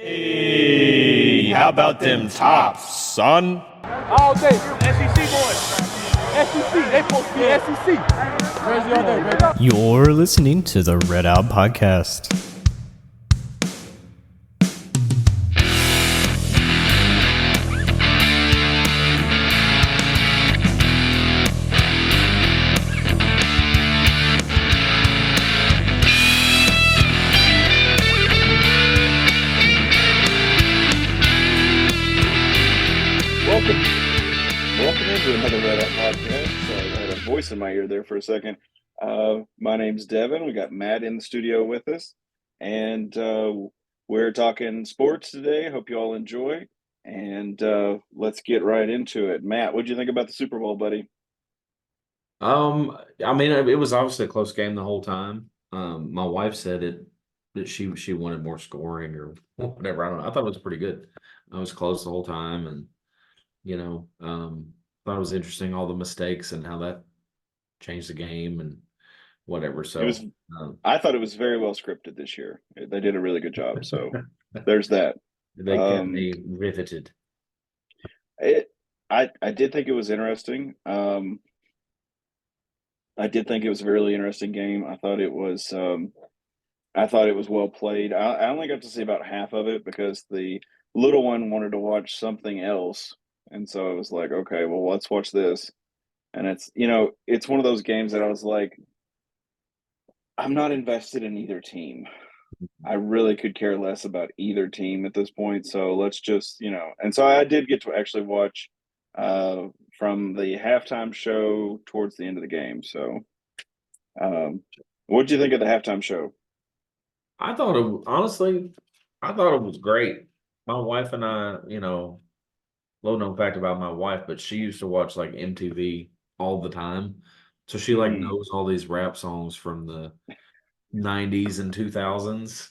Hey, how about them tops, son? All day, SEC boys. SEC, they supposed to be SEC. Crazy all day, baby. You're listening to the Red Out Podcast. Welcome into another Red Out Podcast. I had a voice in my ear there for a second. My name's Devin. We got Matt in the studio with us, and we're talking sports today. Hope you all enjoy, and let's get right into it. Matt, what'd you think about the Super Bowl, buddy? I mean, it was obviously a close game the whole time. My wife said that she wanted more scoring or whatever. I don't know. I thought it was pretty good. I was close the whole time, and thought it was interesting all the mistakes and how that changed the game and whatever. So I thought it was very well scripted this year. They did a really good job. So there's that. They kept me riveted. I did think it was interesting. I did think it was a really interesting game. I thought it was well played. I only got to see about half of it because the little one wanted to watch something else. And so I was like, okay, well, let's watch this. And it's one of those games that I was like, I'm not invested in either team. I really could care less about either team at this point. So let's just, and so I did get to actually watch from the halftime show towards the end of the game. So what did you think of the halftime show? I thought it was great. My wife and I, little known fact about my wife, but she used to watch like MTV all the time. So she knows all these rap songs from the 90s and 2000s.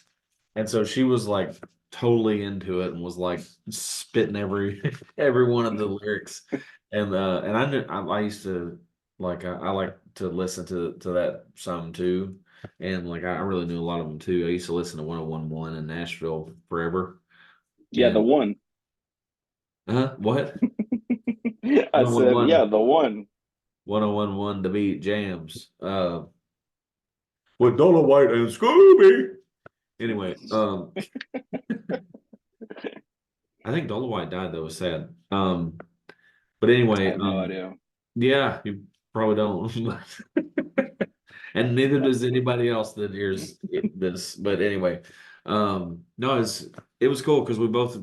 And so she was like totally into it and was like spitting every one of the lyrics. And I used to I like to listen to that some too. And I really knew a lot of them too. I used to listen to 101.1 in Nashville forever. Yeah, the one. What? I said, yeah, the one. 101.1 The Beat Jams. With Dolomite and Scooby. Anyway, I think Dolomite died. That was sad. But anyway, I have no idea. Yeah, you probably don't. And neither does anybody else that hears this. But anyway, no, it was cool because we both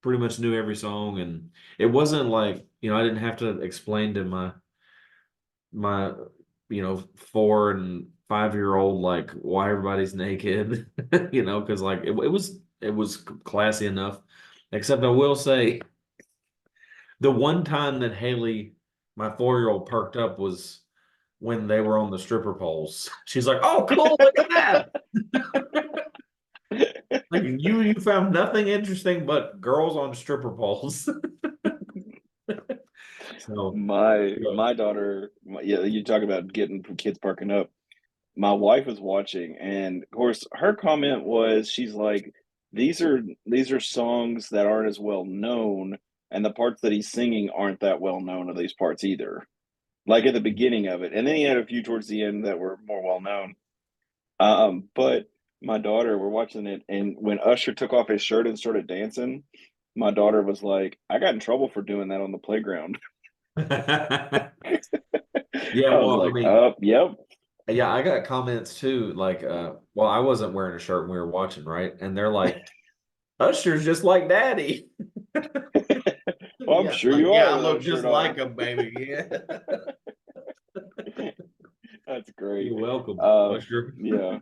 pretty much knew every song, and it wasn't like I didn't have to explain to my 4 and 5-year-old why everybody's naked, because it was classy enough. Except I will say, the one time that Haley, my 4-year-old, perked up was when they were on the stripper poles. She's like, "Oh, cool! Look at that!" You found nothing interesting but girls on stripper poles. So my daughter, you talk about getting kids parking up. My wife was watching, and of course, her comment was, she's like, "These are songs that aren't as well known, and the parts that he's singing aren't that well known of these parts either." Like at the beginning of it, and then he had a few towards the end that were more well known. But my daughter, we're watching it, and when Usher took off his shirt and started dancing, my daughter was like, "I got in trouble for doing that on the playground." Yeah, I was like, yep. Yeah, I got comments too, well, I wasn't wearing a shirt when we were watching, right? And they're like, "Usher's just like Daddy." Well, I'm sure you are. Yeah, I look just like him, baby. Yeah. That's great. You're welcome, Usher. Yeah.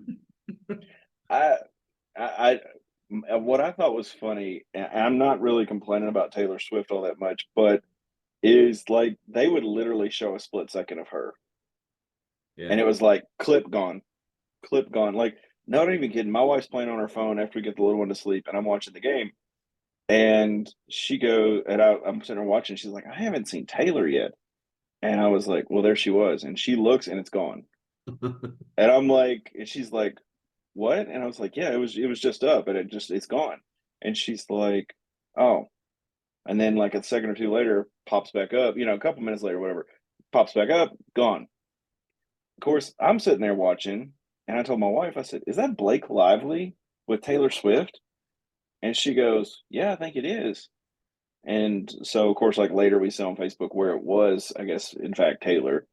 I what I thought was funny, and I'm not really complaining about Taylor Swift all that much, but is they would literally show a split second of her. Yeah. And it was like clip gone. Like, not even kidding. My wife's playing on her phone after we get the little one to sleep, and I'm watching the game. And she goes, and I'm sitting there watching. She's like, "I haven't seen Taylor yet." And I was like, "Well, there she was." And she looks, and it's gone. And I'm like, and she's like, "What?" And I was like, "Yeah, it was just up, and it's gone." And she's like, oh. And then like a second or two later, pops back up, a couple minutes later, whatever, pops back up, gone. Of course, I'm sitting there watching, and I told my wife, I said, is that Blake Lively with Taylor Swift? And she goes, yeah, I think it is. And so, of course, like later we saw on Facebook where it was, I guess, in fact, Taylor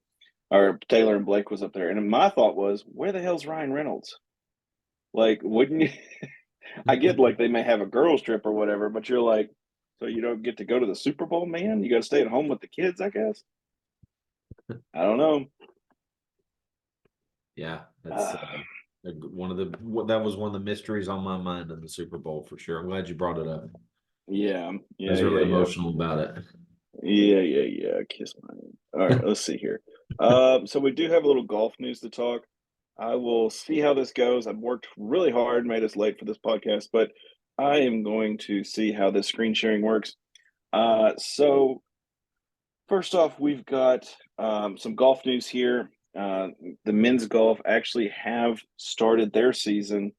and Blake was up there. And my thought was, where the hell's Ryan Reynolds? Like, wouldn't you? I get like they may have a girls trip or whatever, but you're like, so you don't get to go to the Super Bowl, man? You got to stay at home with the kids, I guess. I don't know. Yeah, that's that was one of the mysteries on my mind in the Super Bowl for sure. I'm glad you brought it up. Yeah, I was really emotional about it. Yeah. Kiss my hand. All right, let's see here. So we do have a little golf news to talk. I will see how this goes. I've worked really hard, made us late for this podcast, but I am going to see how this screen sharing works. So first off, we've got some golf news here. The men's golf actually have started their season.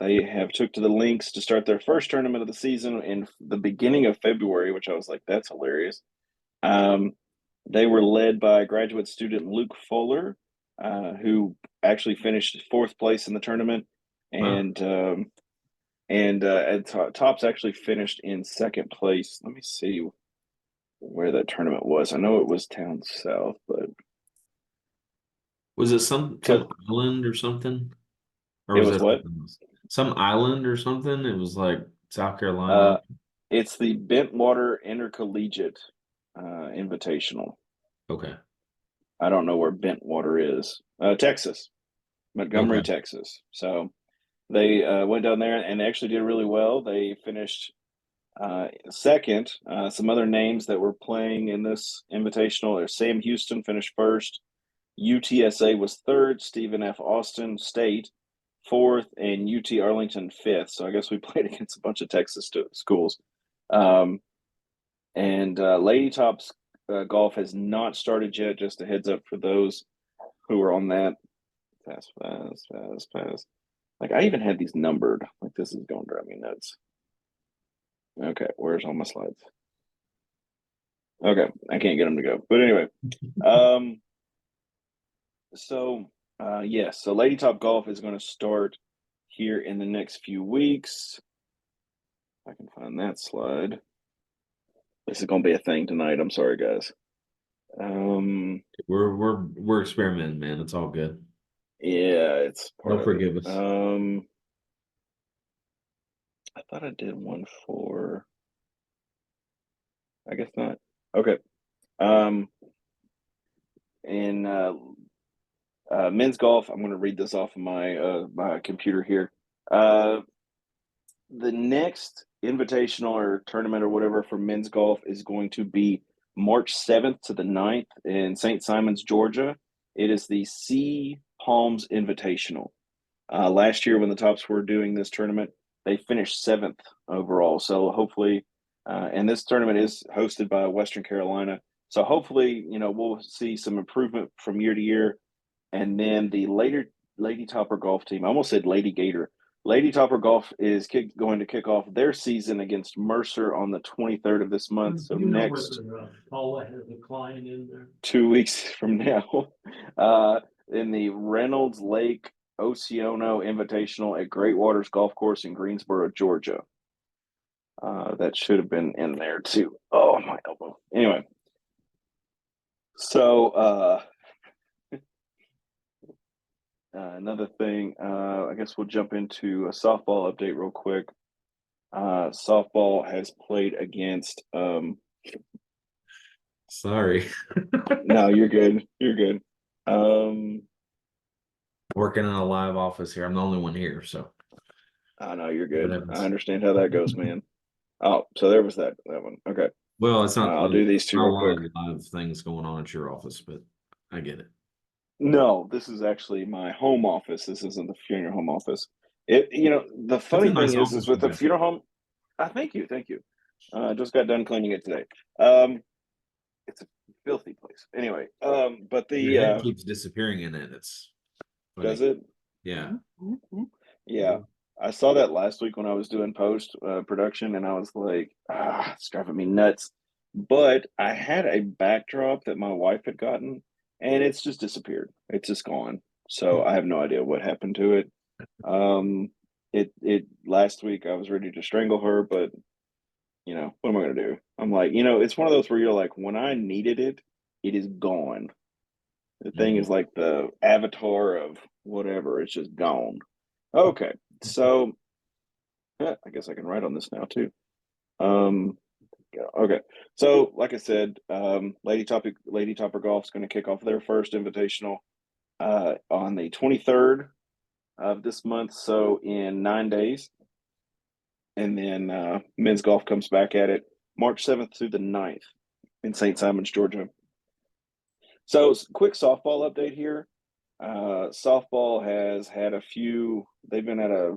They have took to the links to start their first tournament of the season in the beginning of February, which I was like, that's hilarious. They were led by graduate student Luke Fuller, who actually finished fourth place in the tournament, and Tops actually finished in second place. Let me see where that tournament was. I know it was down south, but Was it some island or something? Or it was was that what? some island or something? It was like South Carolina. It's the Bentwater Intercollegiate Invitational. Okay. I don't know where Bentwater is. Texas, Montgomery, Okay. Texas. So they went down there and actually did really well. They finished second. Some other names that were playing in this invitational are Sam Houston finished first. UTSA was third. Stephen F. Austin State fourth, and UT Arlington fifth. So I guess we played against a bunch of Texas schools. And Lady Tops golf has not started yet. Just a heads up for those who are on that. Fast. Like I even had these numbered. Like this is going to drive me nuts. Okay, where's all my slides? Okay, I can't get them to go. But anyway, so Lady Top Golf is going to start here in the next few weeks. If I can find that slide. This is going to be a thing tonight. I'm sorry, guys. We're experimenting, man. It's all good. Yeah, it's part Don't forgive us. I thought I did one for. I guess not. Okay. In men's golf, I'm going to read this off of my computer here. The next invitational or tournament or whatever for men's golf is going to be March 7th to the 9th in St. Simons, Georgia. It is the Sea Palms Invitational. Last year when the Tops were doing this tournament, they finished 7th overall. So hopefully, and this tournament is hosted by Western Carolina. So hopefully, we'll see some improvement from year to year. And then the Lady Topper golf team, I almost said Lady Gator. Lady Topper Golf is going to kick off their season against Mercer on the 23rd of this month. So next Paula has a client in there. 2 weeks from now, in the Reynolds Lake Oceano Invitational at Great Waters Golf Course in Greensboro, Georgia. That should have been in there too. Oh, my elbow. Anyway, so another thing, I guess we'll jump into a softball update real quick. Softball has played against. Sorry. No, you're good. You're good. Working in a live office here. I'm the only one here, so. I know you're good. I understand how that goes, man. Oh, so there was that one. Okay. Well, it's not. I'll do these two real quick. A lot of things going on at your office, but I get it. No, this is actually my home office. This isn't the funeral home office. The funny thing is with the funeral home. Thank you. Just got done cleaning it today. It's a filthy place. Anyway, but Your head keeps disappearing in it. It's funny. Does it? Yeah. Yeah. I saw that last week when I was doing post production, and I was like, it's driving me nuts. But I had a backdrop that my wife had gotten, and it's just disappeared. It's just gone. So I have no idea what happened to it. It last week I was ready to strangle her, but what am I gonna do? I'm like, it's one of those where you're like, when I needed it, it is gone. The thing is like the avatar of whatever. It's just gone. Okay, so I guess I can write on this now too. Yeah, okay, so like I said, Lady Topper Golf is going to kick off their first invitational on the 23rd of this month, so in 9 days, and then men's golf comes back at it March 7th through the 9th in St. Simons, Georgia. So, quick softball update here. Softball has had a few. They've been at a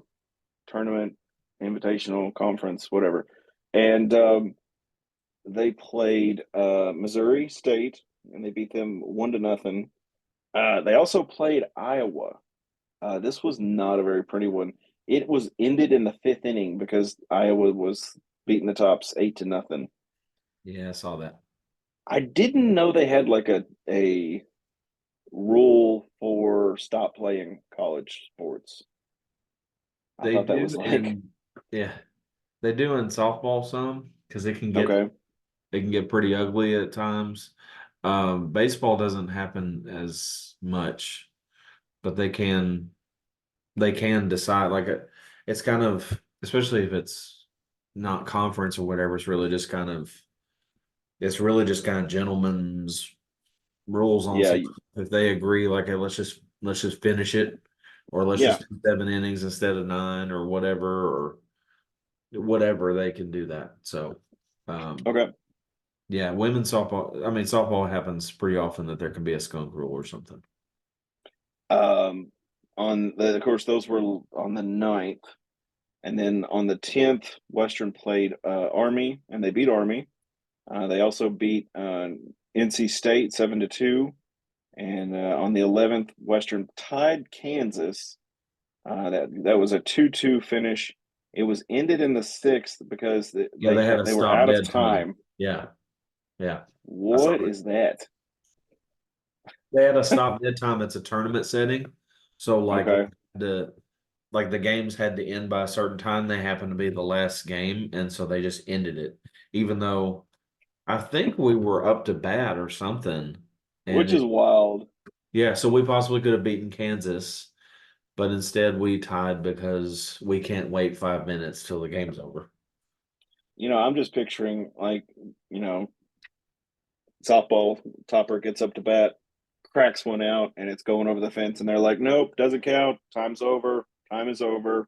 tournament, invitational, conference, whatever, and they played Missouri State, and they beat them 1-0. They also played Iowa. This was not a very pretty one. It was ended in the 5th inning because Iowa was beating the Tops 8-0. Yeah, I saw that. I didn't know they had like a rule for stop playing college sports. I They thought that do was like yeah, they do in softball some because it can okay. get pretty ugly at times. Baseball doesn't happen as much, but they can decide like it's kind of, especially if it's not conference or whatever, it's really just kind of gentlemen's rules on Yeah, some. If they agree, like, hey, let's just finish it, or let's yeah. just do 7 innings instead of 9 or whatever, they can do that. So Okay. yeah, women's softball, I mean, softball happens pretty often that there can be a skunk rule or something. Of course, those were on the 9th, and then on the 10th, Western played Army, and they beat Army. They also beat NC State 7-2, and on the 11th, Western tied Kansas. That was a 2-2 finish. It was ended in the 6th because Yeah, they had a they were stop out of dead time. time. Yeah, yeah. I saw What that. is that? They had a stop dead time. It's a tournament setting. So Okay. the games had to end by a certain time. They happened to be the last game, and so they just ended it. Even though I think we were up to bat or something. And Which is wild. yeah, so we possibly could have beaten Kansas, but instead we tied because we can't wait 5 minutes till the game's over. I'm just picturing like, you know, softball topper gets up to bat, cracks one out, and it's going over the fence, and they're like, "Nope, doesn't count. Time's over. Time is over."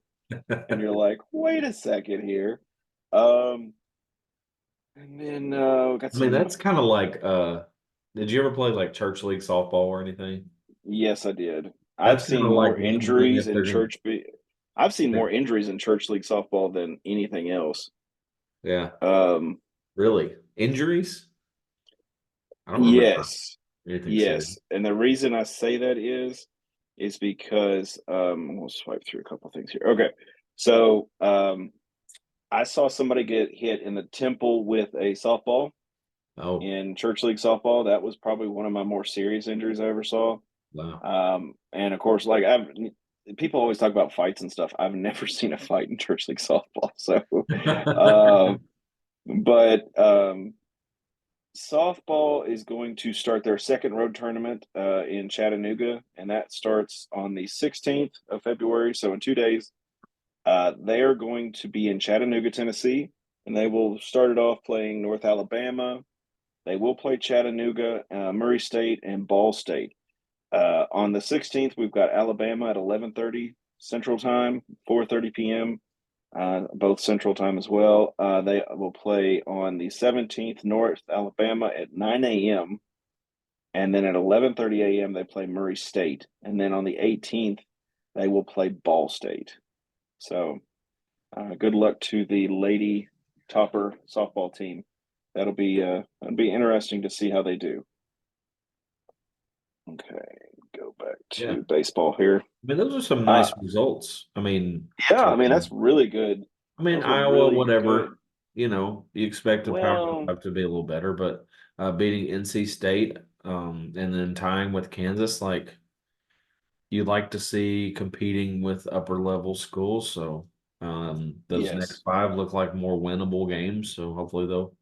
And you're like, "Wait a second here." Um, and then we got I mean, some. that's kind of like did you ever play like church league softball or anything? Yes, I did. I've That's kind seen of like more wondering injuries if in they're gonna. I've seen more injuries in church league softball than anything else. Yeah, Um, really? Injuries? I don't remember yes, anything serious. yes, and the reason I say that is because we'll swipe through a couple things here. Okay, so I saw somebody get hit in the temple with a softball Oh, in church league softball. That was probably one of my more serious injuries I ever saw. wow. And of course, like people always talk about fights and stuff. I've never seen a fight in church league softball. So, um, but softball is going to start their second road tournament in Chattanooga, and that starts on the 16th of February. So in 2 days, they are going to be in Chattanooga, Tennessee, and they will start it off playing North Alabama. They will play Chattanooga, Murray State, and Ball State. On the 16th, we've got Alabama at 11:30 Central Time, 4:30 p.m. Both Central Time as well. They will play on the 17th, North Alabama at 9 a.m. And then at 11:30 a.m. they play Murray State, and then on the 18th they will play Ball State. So, good luck to the Lady Topper softball team. That'll be interesting to see how they do. Okay. go back Yeah. to baseball here. I mean, those are some nice results. I mean, Yeah, I mean that's really good. Those are Iowa, really whatever. good. You expect a Power Well, 5 to be a little better, but beating NC State, and then tying with Kansas, like you like to see competing with upper level schools. So those next yes. 5 look like more winnable games. So hopefully they'll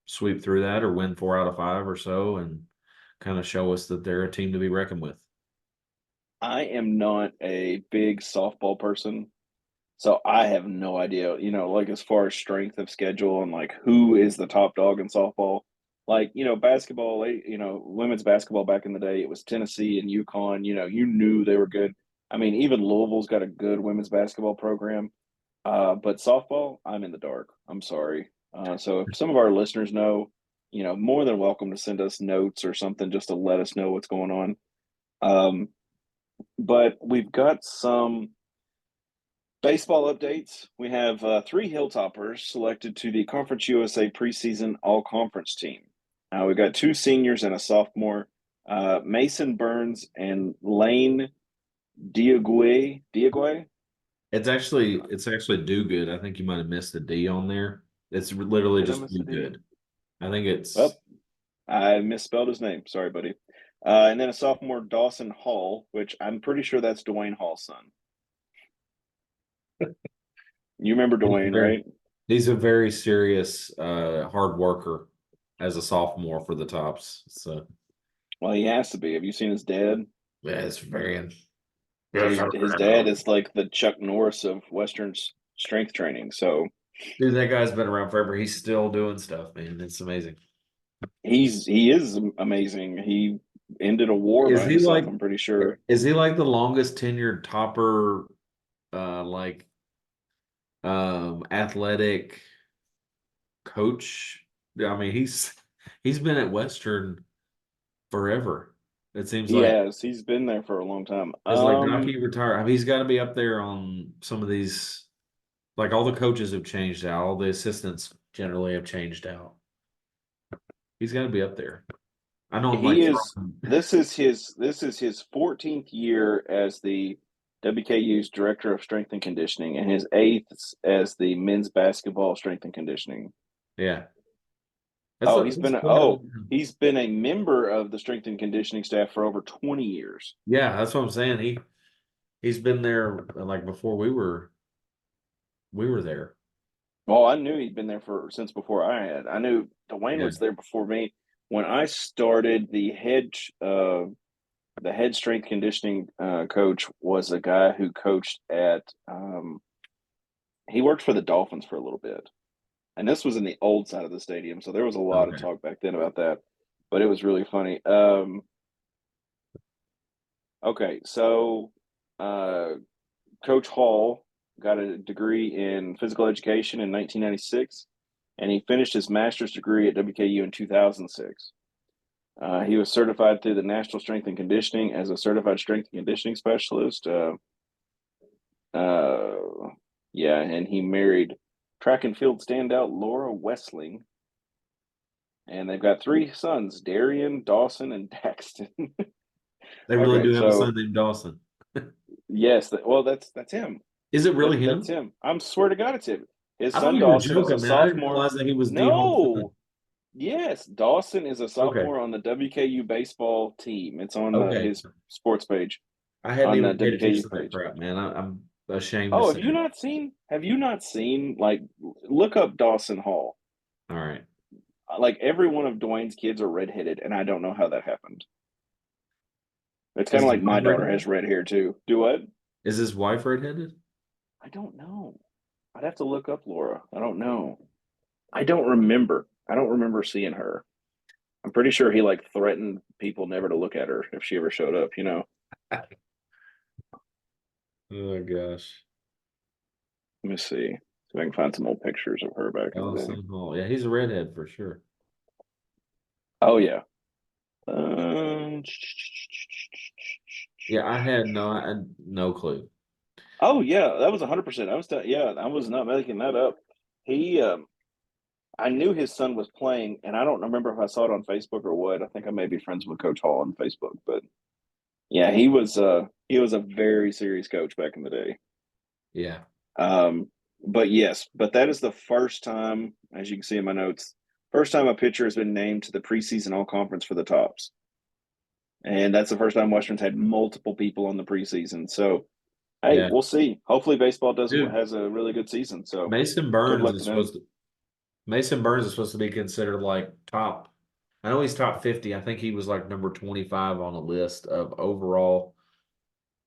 sweep through that or win 4 out of 5 or so, and kind of show us that they're a team to be reckoned with. I am not a big softball person, so I have no idea, like as far as strength of schedule and like who is the top dog in softball. Like, basketball, women's basketball back in the day, it was Tennessee and UConn, you knew they were good. I mean, even Louisville's got a good women's basketball program. But softball, I'm in the dark. I'm sorry. So if some of our listeners know, more than welcome to send us notes or something just to let us know what's going on. But we've got some baseball updates. We have 3 Hilltoppers selected to the Conference USA preseason all-conference team. We've got 2 seniors and a sophomore, Mason Burns and Lane Diagué. Diagué? It's actually do good. I think you might have missed the D on there. It's literally Did I just miss do the D? good. I think it's Well, I misspelled his name. Sorry, buddy. And then a sophomore, Dawson Hall, which I'm pretty sure that's Dwayne Hall's son. You remember Dwayne, right? he's a very serious hard worker as a sophomore for the Tops. So Well, he has to be. Have you seen his dad? yeah, it's very His dad is like the Chuck Norris of Western strength training. So dude, that guy's been around forever. He's still doing stuff, man. It's amazing. he is amazing. He ended a war Is by he himself, like I'm pretty sure. is he like the longest tenured topper like athletic coach? I mean, he's been at Western forever. It seems He like has. He's been there for a long time. it's like Docky retired. I mean, he's got to be up there on some of these. Like all the coaches have changed out, all the assistants generally have changed out. He's got to be up there. I know I'm like He is. This is his 14th year as the WKU's director of strength and conditioning, and his 8th as the men's basketball strength and conditioning. yeah. Oh, That's quite a, he's been a member of the strength and conditioning staff for over 20 years. yeah, that's what I'm saying. He's been there like before we were there. Well, I knew he'd been there since before I had. I knew Dwayne Yeah. was there before me. When I started, the head strength conditioning coach was a guy who coached at. He worked for the Dolphins for a little bit, and this was in the old side of the stadium, so there was a lot of Okay. talk back then about that. But it was really funny. Okay, so Coach Hall got a degree in physical education in 1996, and he finished his master's degree at WKU in 2006. He was certified through the National Strength and Conditioning as a certified strength and conditioning specialist. Yeah, and he married track and field standout Laura Wessling. And they've got 3 sons, Darian, Dawson, and Daxton. They really Okay, do have a so son named Dawson. yes, that's him. Is it really That's him? him. I'm swear to God, it's him. His I thought son you were Dawson is a joking, man. I didn't sophomore. realize that he was the Hall's son. No, yes, Dawson is a Okay. sophomore on the WKU baseball team. It's on Okay. his sports page I hadn't on the even paid WKU attention to that page. crap, man. I'm ashamed to Oh, say have you it. not seen? Have you not seen? Like, look up Dawson Hall. All right. Like every one of Dwayne's kids are redheaded, and I don't know how that happened. It's kind Is of his like my wife daughter redheaded? has red hair too. Do what? Is his wife redheaded? I don't know. I'd have to look up Laura. I don't know. I don't remember. I don't remember seeing her. I'm pretty sure he like threatened people never to look at her if she ever showed up, Oh gosh. Let me see if I can find some old pictures of her back in the day. Allison Hall. Yeah, he's a redhead for sure. Oh yeah. Yeah, I had no clue. Oh yeah, that was 100%. I was not making that up. He I knew his son was playing, and I don't remember if I saw it on Facebook or what. I think I may be friends with Coach Hall on Facebook, but yeah, he was a very serious coach back in the day. Yeah. But yes, but that is the first time, as you can see in my notes, first time a pitcher has been named to the preseason all conference for the tops. And that's the first time Western's had multiple people on the preseason. So hey, Yeah. we'll see. Hopefully baseball Dude, has a really good season. So Mason good Burns luck is to them. supposed to Mason Burns is supposed to be considered like top. I know he's top 50. I think he was like number 25 on a list of overall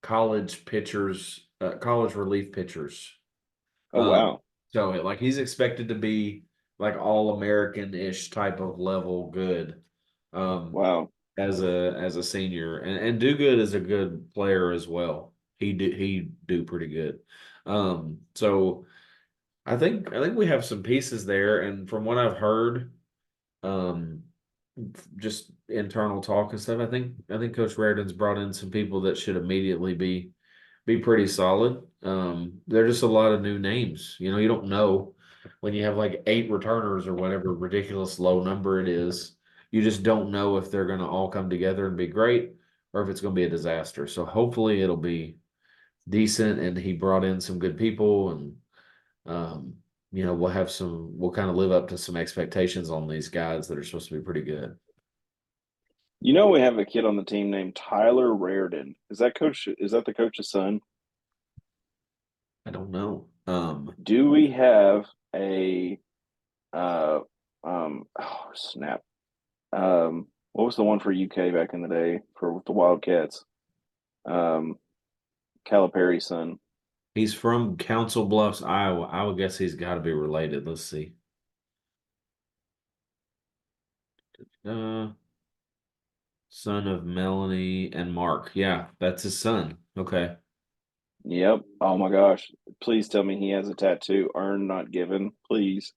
college pitchers, college relief pitchers. Oh wow. So like he's expected to be like all American-ish type of level good. Um, Wow. as a senior, and do good as a good player as well. He do pretty good. So I think we have some pieces there, and from what I've heard, um, just internal talk and stuff. I think Coach Raridan's brought in some people that should immediately be pretty solid. There are just a lot of new names. You don't know when you have like 8 returners or whatever ridiculous low number it is. You just don't know if they're going to all come together and be great or if it's going to be a disaster. So hopefully it'll be decent. And he brought in some good people, and we'll kind of live up to some expectations on these guys that are supposed to be pretty good. You know we have a kid on the team named Tyler Raridan. Is that the coach's son? I don't know. Do we have a oh snap. What was the one for UK back in the day for the Wildcats? Um Calipari's son. He's from Council Bluffs, Iowa. I would guess he's got to be related. Let's see. Uh, Son of Melanie and Mark. Yeah, that's his son. Okay. Yep. Oh my gosh. Please tell me he has a tattoo. Earned, not given. Please.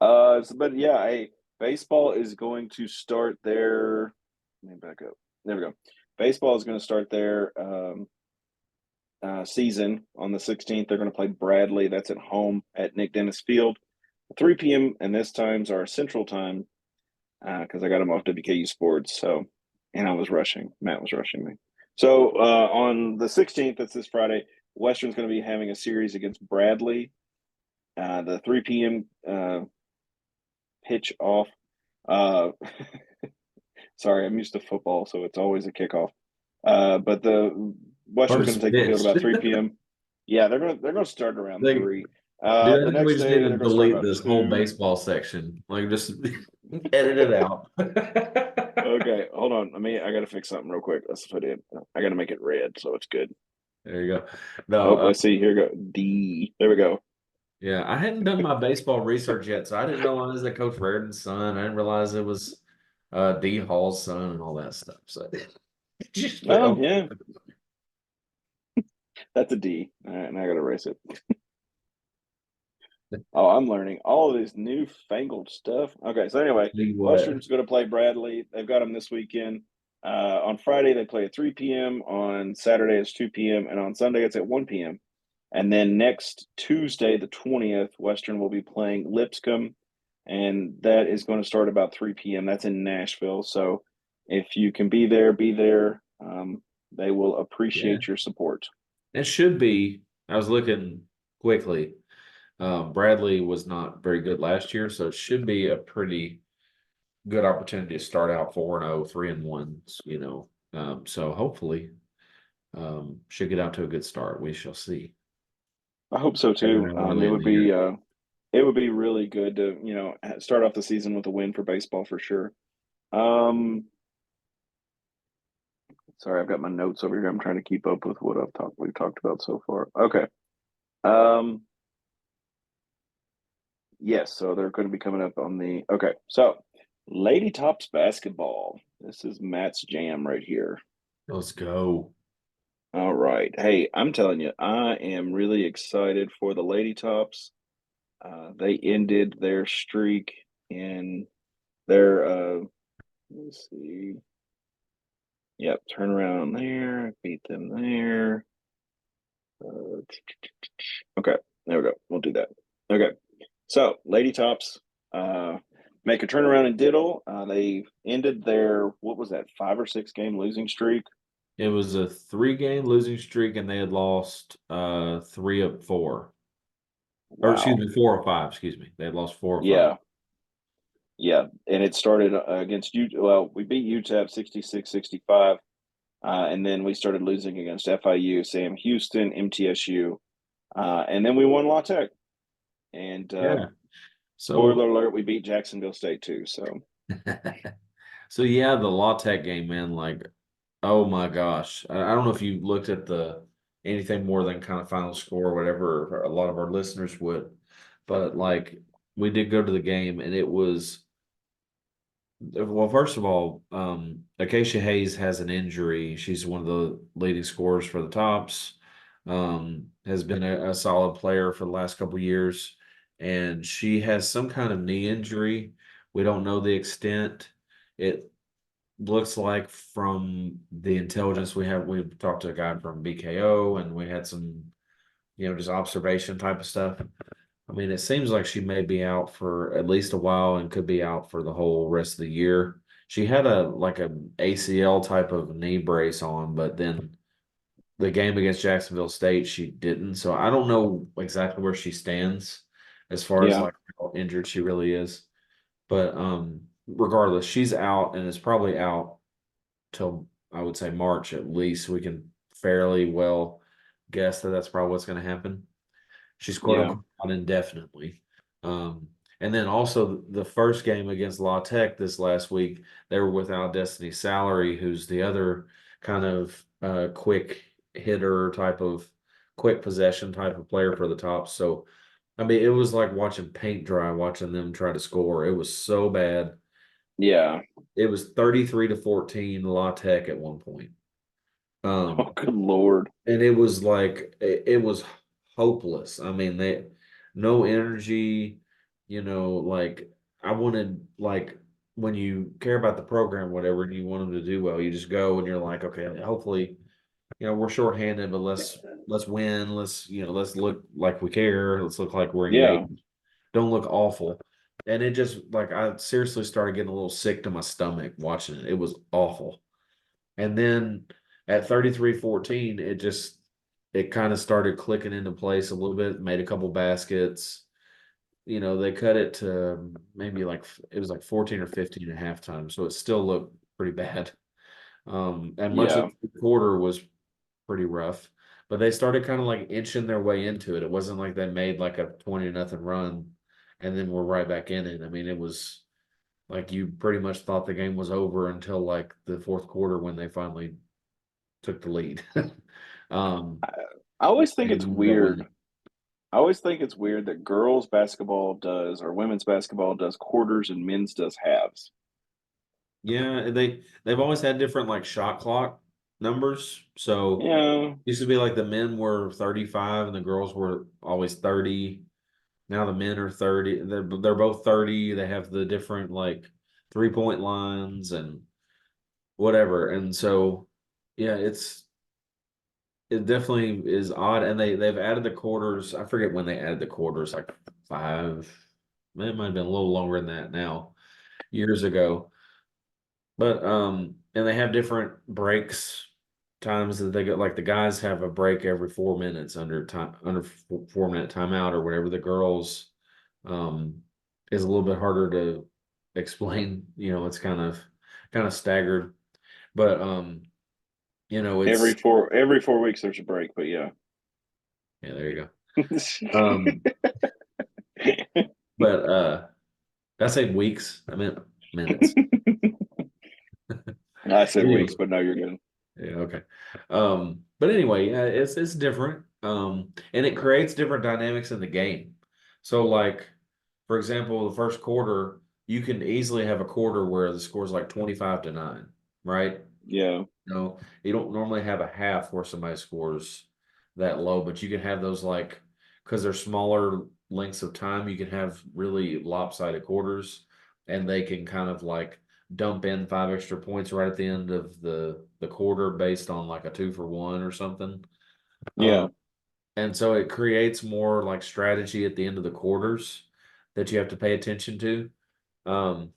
But yeah, hey, baseball is going to start their. Let me back up. There we go. Baseball is going to start their season on the 16th. They're going to play Bradley. That's at home at Nick Dennis Field, 3 p.m. And this time's our Central Time because I got them off WKU Sports. So, and I was rushing. Matt was rushing me. So on the 16th, that's this Friday. Western's going to be having a series against Bradley. The 3 p.m. Pitch off. Uh, sorry, I'm used to football, so it's always a kickoff. But the Western's going First to take the field pitch. about 3 p.m. Yeah, they're going to start around Like, 3. dude, I The think we next just need day to they're going to start delete about this whole 2. baseball section. Like, just edit it out. Okay, hold on. I got to fix something real quick. Let's put in. I got to make it red so it's good. There you go. No, Oh, let's see. Here we go. D. There we go. yeah, I hadn't done my baseball research yet, so I didn't know I was that Coach Raridan's son. I didn't realize it was D Hall's son and all that stuff. So just Oh, okay. yeah. That's a D. All right, now I got to erase it. Oh, I'm learning all of this newfangled stuff. Okay, so anyway, See what? Western's going to play Bradley. They've got them this weekend. On Friday, they play at 3 p.m. On Saturday, it's 2 p.m. And on Sunday, it's at 1 p.m. And then next Tuesday, the 20th, Western will be playing Lipscomb. And that is going to start about 3 p.m. That's in Nashville. So if you can be there, be there. They will Yeah, appreciate your support. it should be. I was looking quickly. Bradley was not very good last year, so it should be a pretty good opportunity to start out 4-0, 3-1. So hopefully, should get out to a good start. We shall see. I hope so Never too. know early in the year. It would be really good to start off the season with a win for baseball for sure. Um, Sorry, I've got my notes over here. I'm trying to keep up with what we've talked about so far. Okay. Um, yes, so they're going to be coming up on the okay. So Lady Tops basketball. This is Matt's jam right here. Let's go. All right. Hey, I'm telling you, I am really excited for the Lady Tops. They ended their streak in their let's see. Yep, turn around there, beat them there. Okay, there we go. We'll do that. Okay. So, Lady Tops make a turnaround in Diddle. They ended their, what was that, 5 or 6 game losing streak? It was a 3-game losing streak, and they had lost 3 of 4. Or excuse Wow. me, 4 or 5. Excuse me, they had lost 4 or 5. Yeah. Yeah. And it started against you. Well, we beat UTEP 66-65. And then we started losing against FIU, Sam Houston, MTSU. And then we won La Tech. And Yeah. So spoiler alert, we beat Jacksonville State too. So, so yeah, the Law Tech game, man, like, oh my gosh. I don't know if you looked at the anything more than kind of final score or whatever a lot of our listeners would, but like we did go to the game and it was well, first of all, Acacia Hayes has an injury. She's one of the leading scorers for the Tops. Has been a solid player for the last couple of years, and she has some kind of knee injury. We don't know the extent. It looks like from the intelligence we've talked to a guy from BKO, and we had some, just observation type of stuff. I mean, it seems like she may be out for at least a while and could be out for the whole rest of the year. She had a ACL type of knee brace on, but then the game against Jacksonville State, she didn't. So I don't know exactly where she stands as far as yeah. like how injured she really is. But regardless, she's out and is probably out till I would say March at least. We can fairly well guess that that's probably what's going to happen. She's quote Yeah. unquote out indefinitely. And then also the first game against La Tech this last week, they were without Destiny Salary, who's the other kind of quick hitter type of quick possession type of player for the Tops. So, I mean, it was like watching paint dry, watching them try to score. It was so bad. Yeah. It was 33-14 La Tech at one point. Oh, good Lord. And it was like it was hopeless. I mean, they no energy, like I wanted like when you care about the program, whatever, and you want them to do well, you just go and you're like, okay, hopefully, we're shorthanded, but let's win. Let's look like we care. Let's look like we're engaged. Yeah. Don't look awful. And it just like I seriously started getting a little sick to my stomach watching it. It was awful. And then at 33-14, it kind of started clicking into place a little bit, made a couple baskets. They cut it to maybe it was like 14 or 15 at halftime. So it still looked pretty bad. And much Yeah. of the quarter was pretty rough. But they started kind of like inching their way into it. It wasn't like they made like a 20-0 run and then we're right back in it. I mean, it was like you pretty much thought the game was over until like the fourth quarter when they finally took the lead. um, I always think and it's ended up weird. winning. I always think it's weird that girls basketball does or women's basketball does quarters and men's does halves. Yeah, they've always had different like shot clock numbers. So Yeah. it used to be like the men were 35 and the girls were always 30. Now the men are 30. They're both 30. They have the different like 3-point lines and whatever. And so yeah, it definitely is odd. And they've added the quarters. I forget when they added the quarters, like 5. It might have been a little longer than that now, years ago. But and they have different breaks times that they get. Like the guys have a break every 4 minutes under 4 minute timeout or whatever. The girls is a little bit harder to explain. It's kind of staggered. But it's Every 4 weeks there's a break, but yeah. yeah, there you go. But did I say weeks? I meant minutes. I said Anyway, weeks, but no, you're good. yeah, okay. But anyway, yeah, it's different. And it creates different dynamics in the game. So like, for example, the first quarter, you can easily have a quarter where the score is like 25-9, right? Yeah. You don't normally have a half where somebody scores that low, but you can have those like because they're smaller lengths of time, you can have really lopsided quarters and they can kind of like dump in 5 extra points right at the end of the quarter based on like a 2-for-1 or something. Yeah. And so it creates more like strategy at the end of the quarters that you have to pay attention to. Um,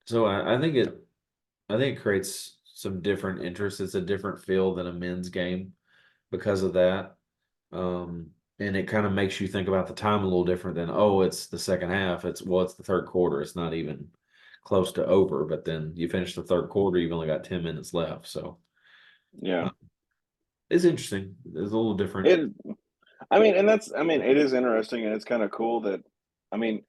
so I think it creates some different interests. It's a different feel than a men's game because of that. Um, and it kind of makes you think about the time a little different than, oh, it's the second half. It's the third quarter. It's not even close to over, but then you finish the third quarter, you've only got 10 minutes left. So Yeah. uh, it's interesting. It's a little different. It it is interesting, and it's kind of cool that I mean,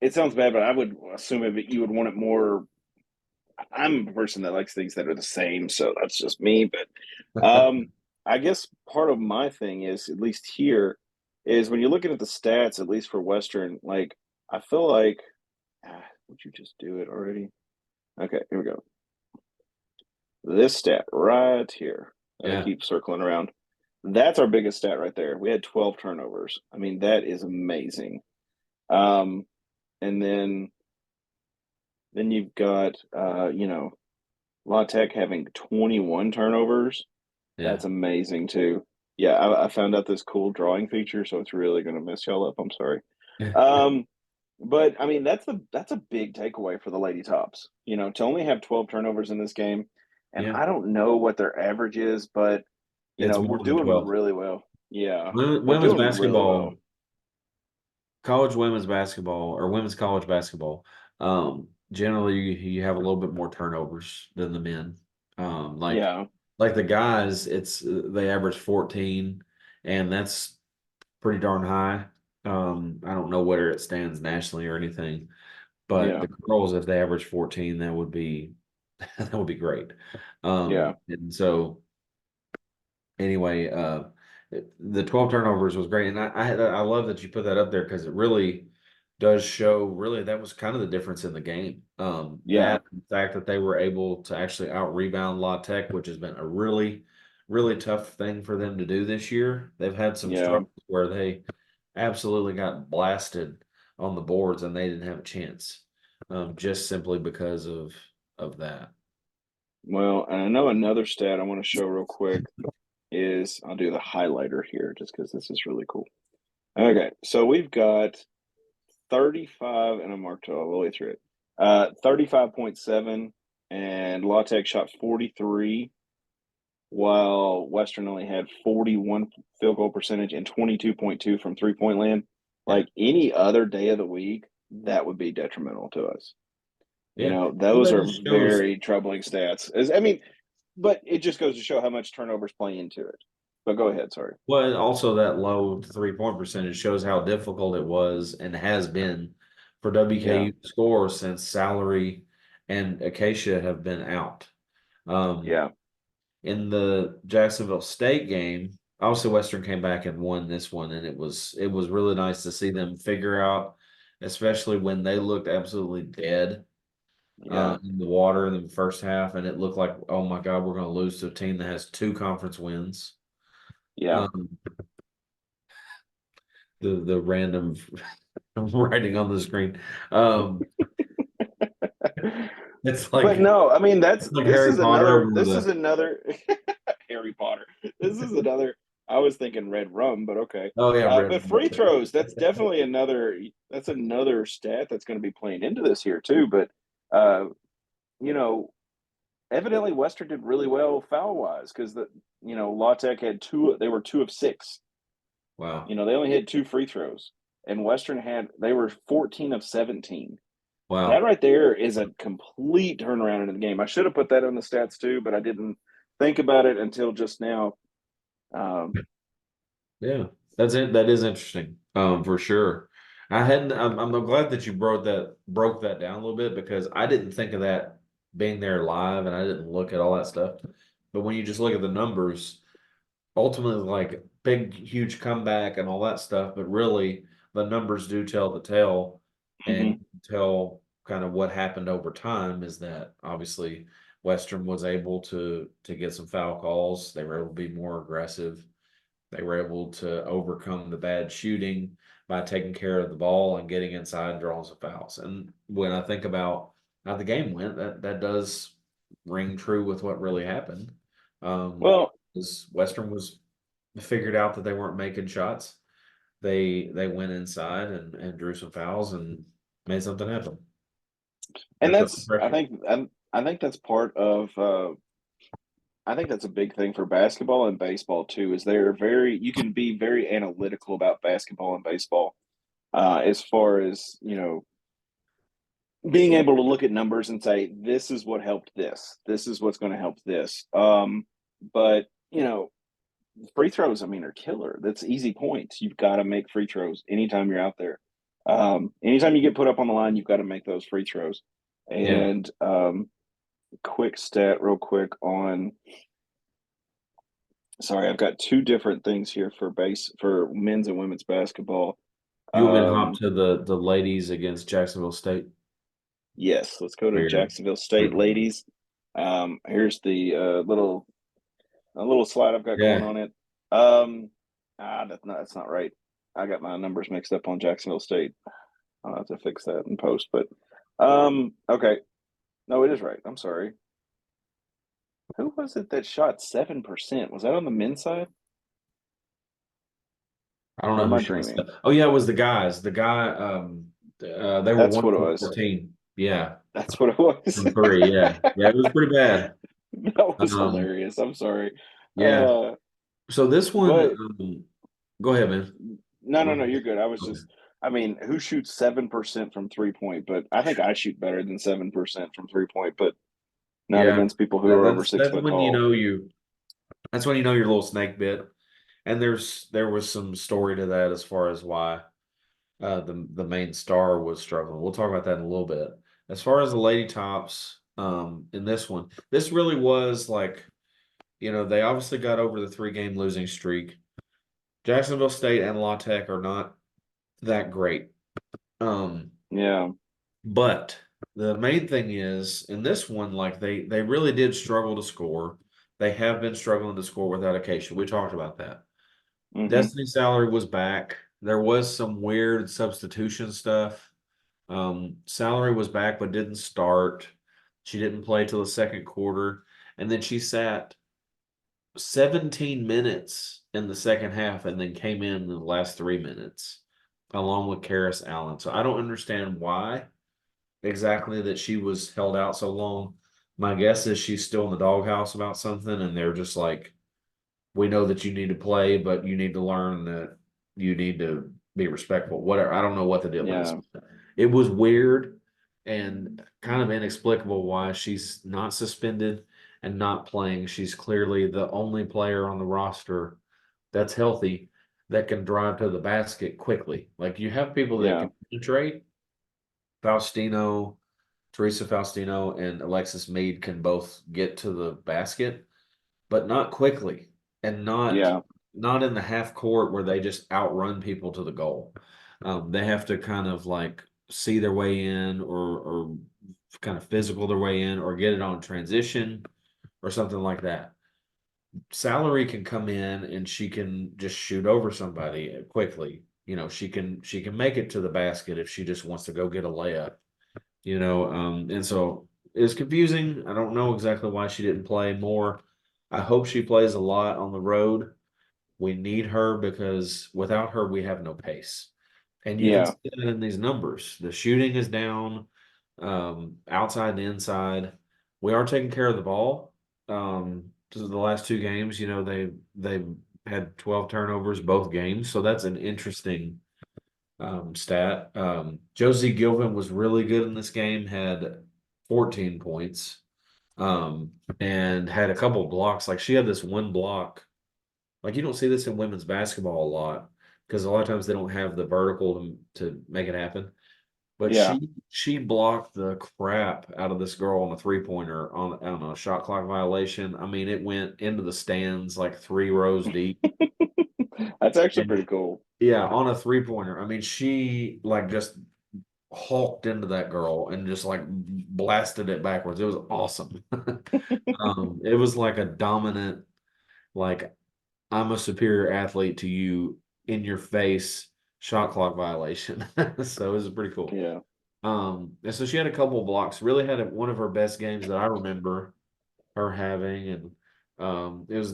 it sounds bad, but I would assume you would want it more. I'm a person that likes things that are the same, so that's just me. But I guess part of my thing is, at least here, is when you're looking at the stats, at least for Western, like I feel like, would you just do it already? Okay, here we go. This stat right here that I Yeah. keep circling around. That's our biggest stat right there. We had 12 turnovers. I mean, that is amazing. Um, and then you've got La Tech having 21 turnovers. Yeah. That's amazing too. Yeah, I found out this cool drawing feature, so it's really gonna mess y'all up. I'm sorry. Um, but I mean that's a big takeaway for the Lady Tops. To only have 12 turnovers in this game, and Yeah. I don't know what their average is, but It's we're more than doing 12. really well. Yeah, we're Women's doing really basketball, well. college women's basketball, or women's college basketball, generally you have a little bit more turnovers than the men. Um, like Yeah, like the guys, they average 14, and that's pretty darn high. I don't know where it stands nationally or anything, but yeah, the girls, if they average 14, that would be that would be great. yeah, And so anyway, the 12 turnovers was great, and I love that you put that up there because it really does show really that was kind of the difference in the game. yeah, That the fact that they were able to actually out rebound La Tech, which has been a really tough thing for them to do this year. They've had some yeah. struggles where they absolutely got blasted on the boards and they didn't have a chance, just simply because of that. Well, and I know another stat I want to show real quick is I'll do the highlighter here just because this is really cool. Okay, so we've got 35, and I marked all the way through it. 35.7, and La Tech shot 43, while Western only had 41 field goal percentage and 22.2 from 3-point land. Yeah, Like any other day of the week, that would be detrimental to us. yeah. Well, Those that are just shows. very troubling stats. But it just goes to show how much turnovers play into it. But go ahead, sorry. Well, and also that low 3-point percentage shows how difficult it was and has been for Yeah, WKU to score since Salary and Acacia have been out. Um, yeah, in the Jacksonville State game, obviously Western came back and won this one, and it was really nice to see them figure out, especially when they looked absolutely dead yeah, in the water in the first half, and it looked like, oh my God, we're going to lose to a team that has 2 conference wins. yeah. Um, the random writing on the screen. Um, it's But like no, I mean it's like Harry Potter where this the is another Harry Potter. This is another I was thinking red rum, but okay. oh yeah, red But free throws, that's definitely another stat that's going to be playing into this here too. But uh, you know, evidently Western did really well foul wise because La Tech had they were 2 of 6. wow, They only had 2 free throws, and Western they were 14 of 17. That wow, right there is a complete turnaround in the game. I should have put that in the stats too, but I didn't think about it until just now. Um, yeah, that's it. That is interesting, for sure. I'm glad that you broke that down a little bit because I didn't think of that being there live, and I didn't look at all that stuff. But when you just look at the numbers, ultimately like big huge comeback and all that stuff, but really the numbers do tell the tale, and mhm. you can tell kind of what happened over time is that obviously Western was able to get some foul calls. They were able to be more aggressive. They were able to overcome the bad shooting by taking care of the ball and getting inside and drawing some fouls. And when I think about how the game went, that does ring true with what really happened. Um, Well, is Western figured out that they weren't making shots, they went inside and drew some fouls and made something happen. And They put some that's I pressure. think I think that's part of I think that's a big thing for basketball and baseball too. Is they're very you can be very analytical about basketball and baseball, as far as being able to look at numbers and say this is what helped this is what's going to help this. But free throws, I mean, are killer. That's easy points. You've got to make free throws anytime you're out there. Anytime you get put up on the line, you've got to make those free throws. Yeah. And quick stat, real quick on. Sorry, I've got two different things here for men's and women's basketball. You want me to hop Um, to the ladies against Jacksonville State? yes, let's go to Weird. Jacksonville State ladies. Here's the little slide I've got going Yeah. on it. That's not right. I got my numbers mixed up on Jacksonville State. I'll have to fix that in post. But okay, no, it is right. I'm sorry. Who was it that shot 7%? Was that on the men's side? I don't Or know am who I shot dreaming? stuff. Oh yeah, it was the guys. The guy, they were That's one what it for was. 14. Yeah, That's what it was. from three. Yeah, yeah, it was pretty bad. That was Um, hilarious. I'm sorry. yeah. Uh, So this one, but go ahead, man. no, you're good. I was Okay. just, I mean, who shoots 7% from 3 point? But I think I shoot better than 7% from 3 point, but not Yeah, against people who are over six that's foot when tall. that's when you know your little snake bit. And there was some story to that as far as why the main star was struggling. We'll talk about that in a little bit. As far as the lady tops, in this one, this really was like, they obviously got over the 3-game losing streak. Jacksonville State and La Tech are not that great. Um, Yeah, but the main thing is in this one, like they really did struggle to score. They have been struggling to score without Acacia. We talked about that. hmm Destiny Salary was back. There was some weird substitution stuff. Salary was back but didn't start. She didn't play till the second quarter, and then she sat 17 minutes in the second half and then came in the last 3 minutes along with Karis Allen. So I don't understand why exactly that she was held out so long. My guess is she's still in the doghouse about something, and they're just like, we know that you need to play, but you need to learn that you need to be respectful. Whatever. I don't know what the deal is. yeah, It was weird and kind of inexplicable why she's not suspended and not playing. She's clearly the only player on the roster that's healthy that can drive to the basket quickly. Like you have people that yeah, can penetrate. Faustino, Teresa Faustino, and Alexis Mead can both get to the basket, but not quickly and yeah, not in the half court where they just outrun people to the goal. They have to kind of like see their way in or kind of physical their way in or get it on transition or something like that. Salary can come in and she can just shoot over somebody quickly. She can make it to the basket if she just wants to go get a layup. And so it's confusing. I don't know exactly why she didn't play more. I hope she plays a lot on the road. We need her because without her, we have no pace. And you can yeah, see that in these numbers. The shooting is down, outside and inside. We are taking care of the ball. To the last 2 games, they had 12 turnovers both games, so that's an interesting stat. Josie Gilvin was really good in this game, had 14 points, and had a couple of blocks. Like she had this one block. Like you don't see this in women's basketball a lot because a lot of times they don't have the vertical to make it happen. But yeah. she blocked the crap out of this girl on a 3-pointer on a shot clock violation. I mean, it went into the stands like 3 rows deep. That's actually And pretty cool. yeah, on a 3-pointer. I mean, she like just hulked into that girl and just like blasted it backwards. It was awesome. It was like a dominant, like I'm a superior athlete to you in your face shot clock violation. So it was pretty cool. Yeah, And so she had a couple of blocks, really had one of her best games that I remember her having. And It was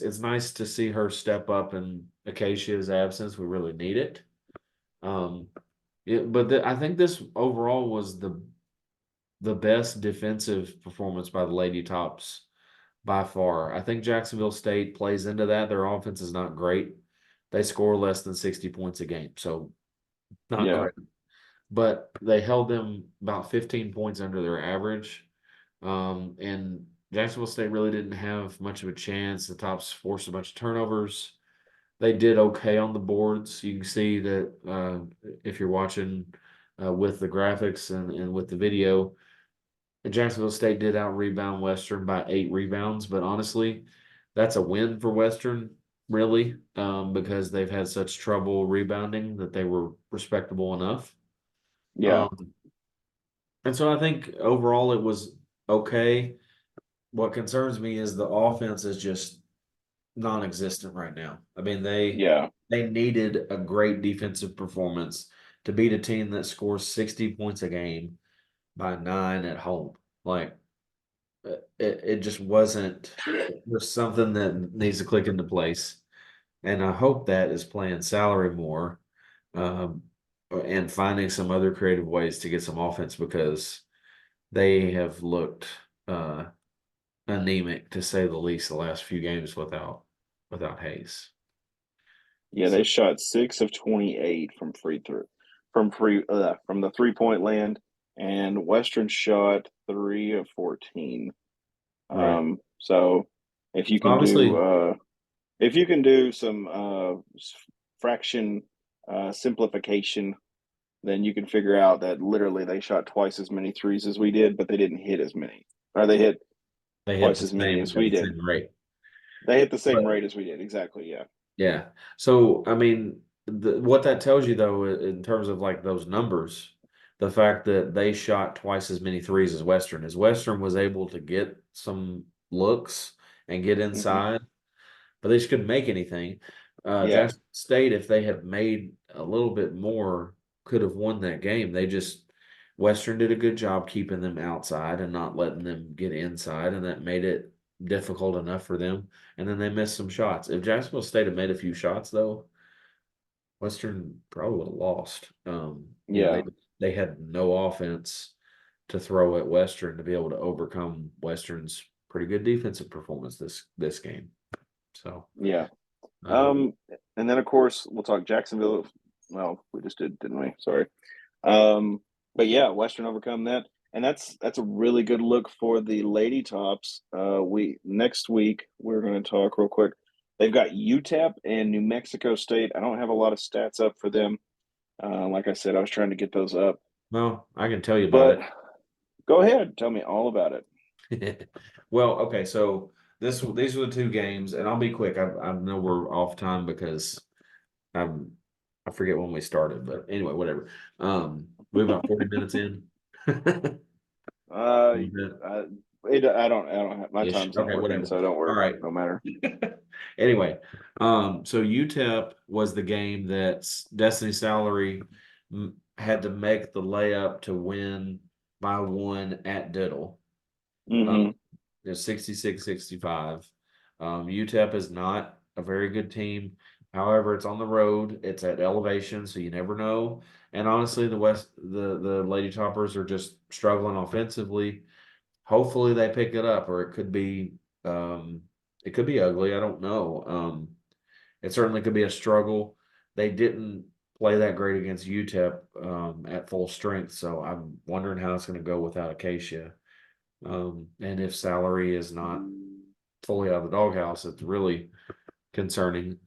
it's nice to see her step up in Acacia's absence. We really need it. I think this overall was the best defensive performance by the Lady Tops by far. I think Jacksonville State plays into that. Their offense is not great. They score less than 60 points a game, so not Yeah. great. But they held them about 15 points under their average. And Jacksonville State really didn't have much of a chance. The Tops forced a bunch of turnovers. They did okay on the boards. You can see that if you're watching with the graphics and with the video, Jacksonville State did out rebound Western by 8 rebounds. But honestly, that's a win for Western, really, because they've had such trouble rebounding that they were respectable enough. Yeah. And so I think overall it was okay. What concerns me is the offense is just non-existent right now. I mean, Yeah. they needed a great defensive performance to beat a team that scores 60 points a game by 9 at home. Like it just wasn't. There's something that needs to click into place, and I hope that is playing salary more, um, and finding some other creative ways to get some offense because they have looked anemic to say the least the last few games without Hayes. Yeah, they shot 6 of 28 from from the 3-point land, and Western shot 3 of 14. Right. So if you can Obviously, do some fraction simplification, then you can figure out that literally they shot twice as many threes as we did, but they didn't hit as many. Or they hit they hit twice the as many same as at we the did. same rate. They hit the same But rate as we did. Exactly. Yeah. yeah. So I mean, what that tells you though, in terms of like those numbers, the fact that they shot twice as many threes as Western was able to get some looks and get Hmm. inside, but they just couldn't make anything. Yeah. Jackson State, if they had made a little bit more, could have won that game. Western did a good job keeping them outside and not letting them get inside, and that made it difficult enough for them. And then they missed some shots. If Jacksonville State had made a few shots, though, Western probably would have lost. Yeah. They had no offense to throw at Western to be able to overcome Western's pretty good defensive performance this game. So, Yeah. um, And then of course we'll talk Jacksonville. Well, we just did, didn't we? Sorry. Um, but yeah, Western overcome that, and that's a really good look for the Lady Tops. We next week we're going to talk real quick. They've got UTEP and New Mexico State. I don't have a lot of stats up for them. Like I said, I was trying to get those up, well, I can tell you about but it. go ahead, tell me all about it. Well, okay, so these are the two games, and I'll be quick. I know we're off time because I'm I forget when we started, but anyway, whatever. We're about 40 minutes in. Uh, I don't have my Ish. time's not Okay, working, whatever. so don't All worry, right. no matter. Anyway, so UTEP was the game that Destiny Salary had to make the layup to win by 1 at Diddle. Hmm. It's 66-65. UTEP is not a very good team. However, it's on the road. It's at elevation, so you never know. And honestly, the Lady Toppers are just struggling offensively. Hopefully, they pick it up, or it could be ugly. I don't know. It certainly could be a struggle. They didn't play that great against UTEP at full strength, so I'm wondering how it's going to go without Acacia. And if salary is not fully out of the doghouse, it's really concerning.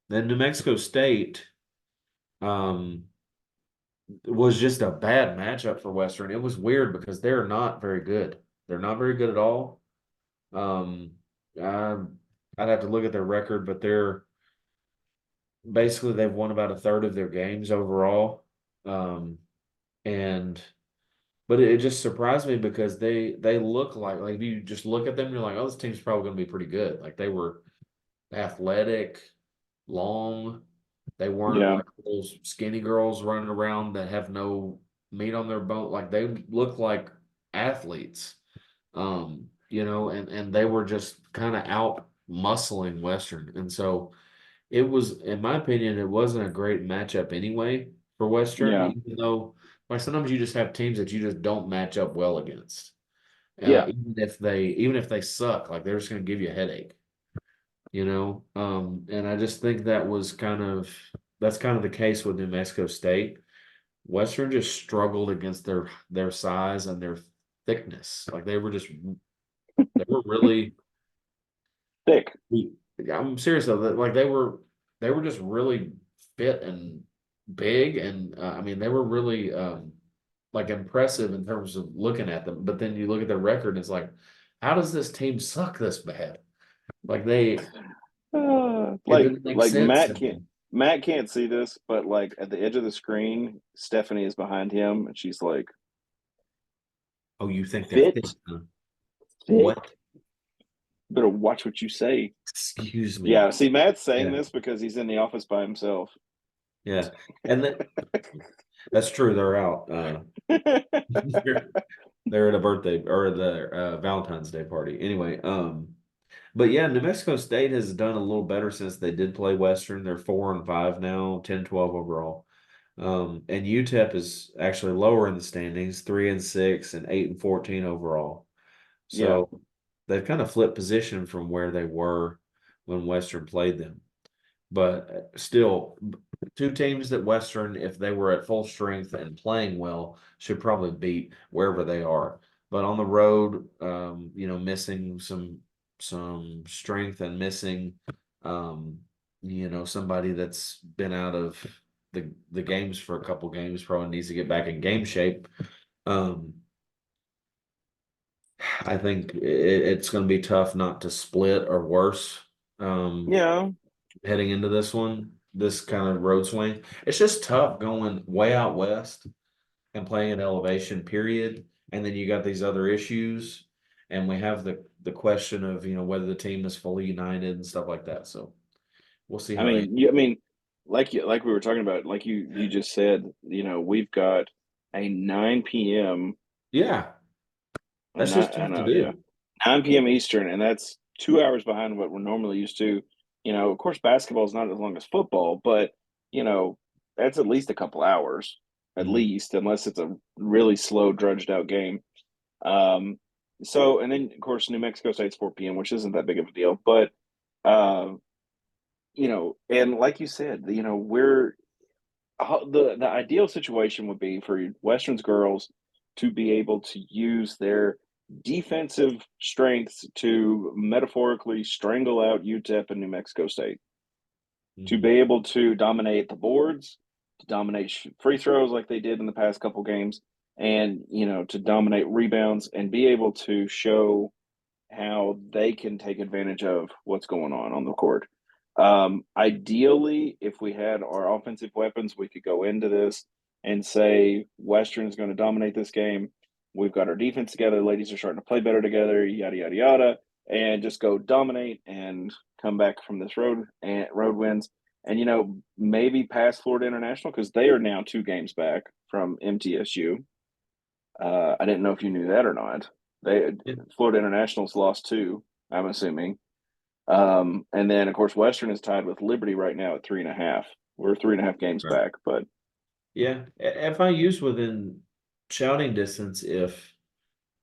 Then New Mexico State um, was just a bad matchup for Western. It was weird because they're not very good. They're not very good at all. Um, I, I'd have to look at their record, but they've won about a third of their games overall. Um, and But it just surprised me because they look like if you just look at them, you're like, oh, this team's probably going to be pretty good. Like they were athletic, long. They weren't Yeah. like those skinny girls running around that have no meat on their bone. Like they look like athletes. and they were just kind of out muscling Western. And so it was, in my opinion, it wasn't a great matchup anyway for Western, Yeah. even though like sometimes you just have teams that you just don't match up well against. Yeah. Even if they suck, like they're just going to give you a headache. And I just think that's kind of the case with New Mexico State. Western just struggled against their size and their thickness. Like they were really. Thick. I'm serious though. Like they were just really fit and big, and I mean they were really like impressive in terms of looking at them. But then you look at their record, and it's like, how does this team suck this bad? Like it Like didn't make like sense. Matt can't see this, but like at the edge of the screen, Stephanie is behind him, and she's like, Oh, you think they're thick? "Fit, Huh? fit. What? Better watch what you say." Excuse me. Yeah. See, Matt's saying Yeah, this because he's in the office by himself. yeah, and that's true. They're out. They're, they're at a birthday or the Valentine's Day party. Anyway, but yeah, New Mexico State has done a little better since they did play Western. They're 4-5 now, 10-12 overall. And UTEP is actually lower in the standings, 3-6 and 8-14 overall. Yeah. So they've kind of flipped position from where they were when Western played them. But still, two teams that Western, if they were at full strength and playing well, should probably beat wherever they are. But on the road, missing some strength and missing, somebody that's been out of the games for a couple games probably needs to get back in game shape. Um, I think it's going to be tough not to split or worse. Yeah. Heading into this kind of road swing. It's just tough going way out west and playing at elevation, period. And then you got these other issues. And we have the question of, whether the team is fully united and stuff like that. So we'll see how they. I mean, like we were talking about, like you just said, we've got a 9 p.m. Yeah, and that's just I tough to know, yeah, do. 9 p.m. Eastern, and that's 2 hours behind what we're normally used to. Of course, basketball is not as long as football, but you know, that's at least a couple hours, at Mhm. least, unless it's a really slow, drudged out game. Um, and then of course, New Mexico State's 4 p.m., which isn't that big of a deal, but uh, and like you said, we're the ideal situation would be for Western's girls to be able to use their defensive strengths to metaphorically strangle out UTEP and New Mexico State, to Mhm. be able to dominate the boards, to dominate free throws like they did in the past couple games, and to dominate rebounds and be able to show how they can take advantage of what's going on the court. Ideally, if we had our offensive weapons, we could go into this and say Western's going to dominate this game. We've got our defense together. Ladies are starting to play better together. Yada yada yada, and just go dominate and come back from this road wins. And maybe pass Florida International because they are now 2 games back from MTSU. I didn't know if you knew that or not. They Yeah, Florida International's lost 2, I'm assuming. And then of course Western is tied with Liberty right now at 3.5. We're 3.5 games right. back, but Yeah. FIU's within shouting distance if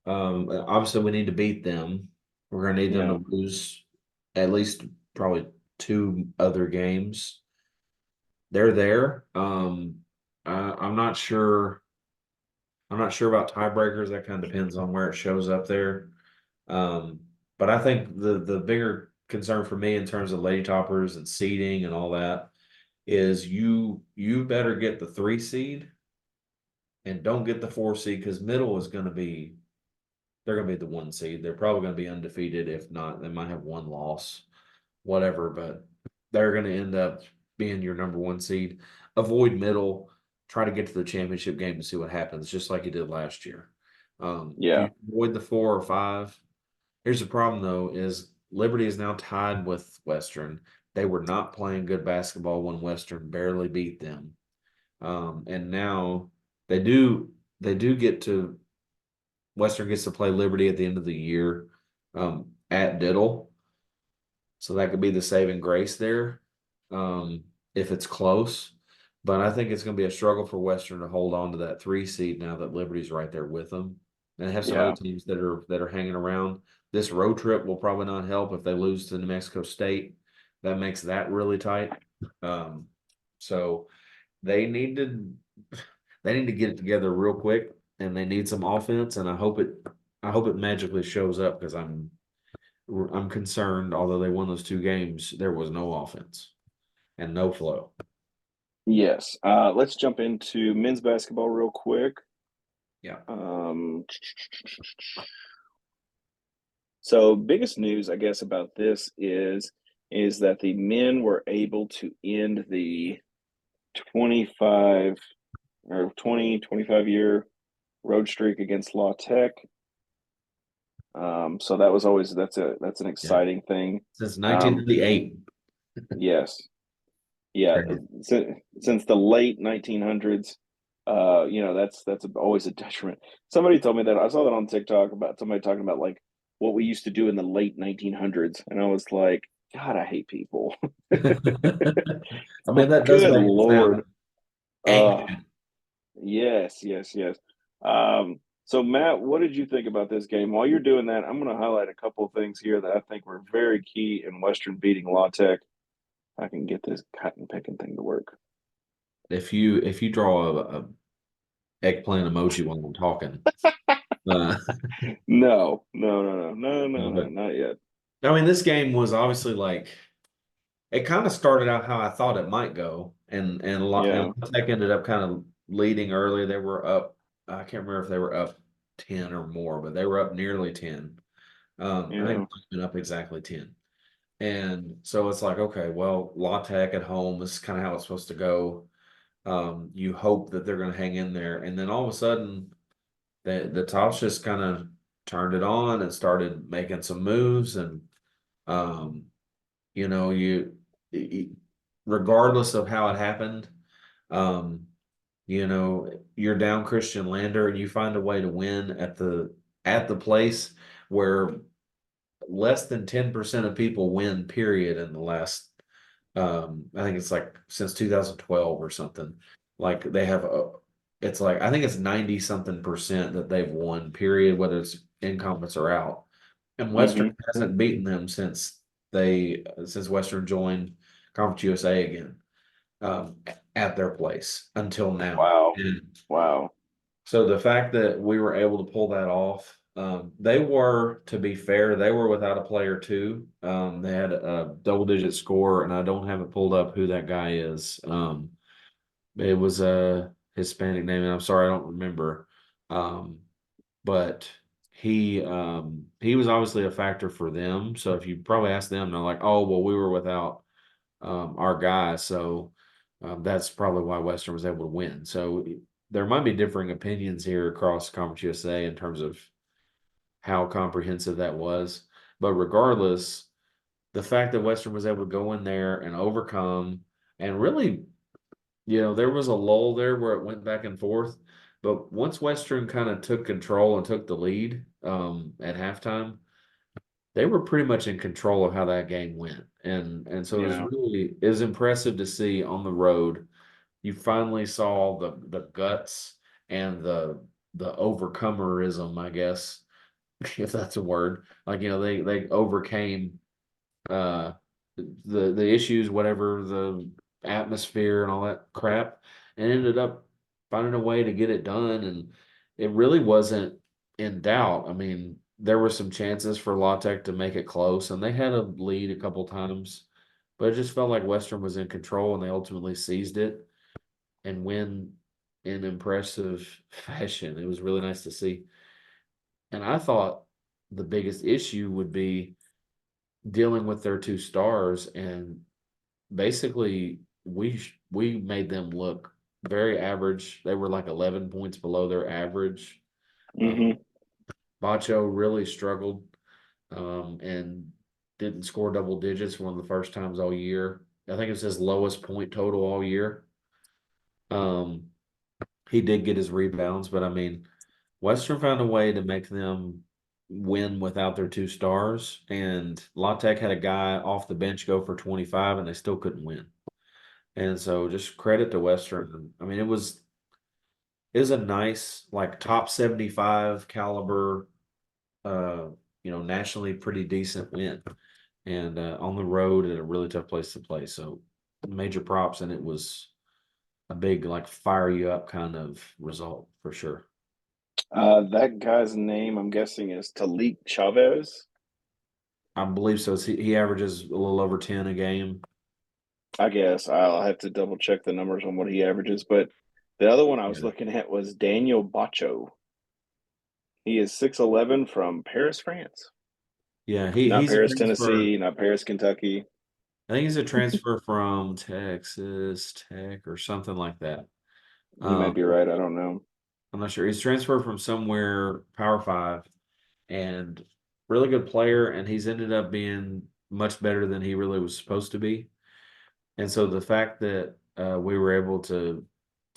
obviously we need to beat them. We're gonna need them yeah, to lose at least probably 2 other games. They're there. I'm not sure. I'm not sure about tiebreakers. That kind of depends on where it shows up there. Um, but I think the bigger concern for me in terms of lady toppers and seeding and all that is you better get the 3 seed and don't get the 4 seed because middle is going to be they're going to be the 1 seed. They're probably going to be undefeated. If not, they might have one loss, whatever. But they're going to end up being your number 1 seed. Avoid middle. Try to get to the championship game and see what happens, just like you did last year. If yeah, you avoid the 4 or 5, here's the problem though: is Liberty is now tied with Western. They were not playing good basketball when Western barely beat them, and now they do. They do get to Western gets to play Liberty at the end of the year. at Diddle. So that could be the saving grace there, if it's close. But I think it's going to be a struggle for Western to hold on to that 3 seed now that Liberty's right there with them, and they have some other Yeah. teams that are hanging around. This road trip will probably not help if they lose to New Mexico State. That makes that really tight. So they need to get it together real quick, and they need some offense. And I hope it magically shows up because I'm concerned. Although they won those 2 games, there was no offense and no flow. Yes. Let's jump into men's basketball real quick. Yeah. So biggest news, I guess, about this is that the men were able to end the 25 or 25-year road streak against La Tech. So that was always that's an exciting thing. Since 1998. Yes. Yeah. Since the late 1900s. That's always a detriment. Somebody told me that. I saw that on TikTok about somebody talking about like what we used to do in the late 1900s, and I was like, God, I hate people. I mean, that does Good make it sound Lord. Uh, ancient. yes. So Matt, what did you think about this game? While you're doing that, I'm going to highlight a couple of things here that I think were very key in Western beating La Tech. I can get this cotton picking thing to work. If you draw a eggplant emoji while I'm talking, No, but not yet. I mean, this game was obviously like it kind of started out how I thought it might go, and Yeah, Tech ended up kind of leading early. They were up. I can't remember if they were up 10 or more, but they were up nearly 10. I think yeah. been up exactly 10. And so it's like, okay, well, La Tech at home is kind of how it's supposed to go. You hope that they're going to hang in there, and then all of a sudden, the Tops just kind of turned it on and started making some moves, and um, you know, regardless of how it happened, um, you're down Christian Lander, and you find a way to win at the place where less than 10% of people win, period, in the last I think it's like since 2012 or something. Like they have it's like I think it's 90 something percent that they've won, period, whether it's in conference or out. And Western Mm-hmm. hasn't beaten them since Western joined Conference USA again, at their place until now. Wow, And wow. so the fact that we were able to pull that off, they were, to be fair, they were without a player too. They had a double-digit score, and I don't have it pulled up who that guy is. It was a Hispanic name, and I'm sorry I don't remember. But he was obviously a factor for them. So if you probably ask them, they're like, "Oh, well, we were without our guy, so that's probably why Western was able to win." So there might be differing opinions here across Conference USA in terms of how comprehensive that was. But regardless, the fact that Western was able to go in there and overcome, and really, there was a lull there where it went back and forth. But once Western kind of took control and took the lead at halftime, they were pretty much in control of how that game went. And so Yeah, it was impressive to see on the road. You finally saw the guts and the overcomerism, I guess, if that's a word. Like, they overcame the issues, whatever, the atmosphere and all that crap, and ended up finding a way to get it done. And it really wasn't in doubt. I mean, there were some chances for La Tech to make it close, and they had a lead a couple times, but it just felt like Western was in control, and they ultimately seized it and win in impressive fashion. It was really nice to see. And I thought the biggest issue would be dealing with their 2 stars, and basically we made them look very average. They were like 11 points below their average. mm-hmm. Bacho really struggled, and didn't score double digits for one of the first times all year. I think it was his lowest point total all year. Um, he did get his rebounds, but I mean, Western found a way to make them win without their 2 stars, and La Tech had a guy off the bench go for 25, and they still couldn't win. And so, just credit to Western. I mean, it was a nice, like, top 75 caliber, nationally pretty decent win, and on the road at a really tough place to play. So, major props, and it was a big, like, fire you up kind of result for sure. That guy's name, I'm guessing, is Talik Chavez. I believe so. He averages a little over 10 a game. I guess I'll have to double check the numbers on what he averages. But the other one I was Yeah. looking at was Daniel Bacho. He is 6'11" from Paris, France. Yeah, Not he's a Paris, transfer. Tennessee, not Paris, Kentucky. I think he's a transfer from Texas Tech or something like that. You might be right. I don't know. I'm not sure. He's transferred from somewhere Power Five, and really good player, and he's ended up being much better than he really was supposed to be. And so the fact that we were able to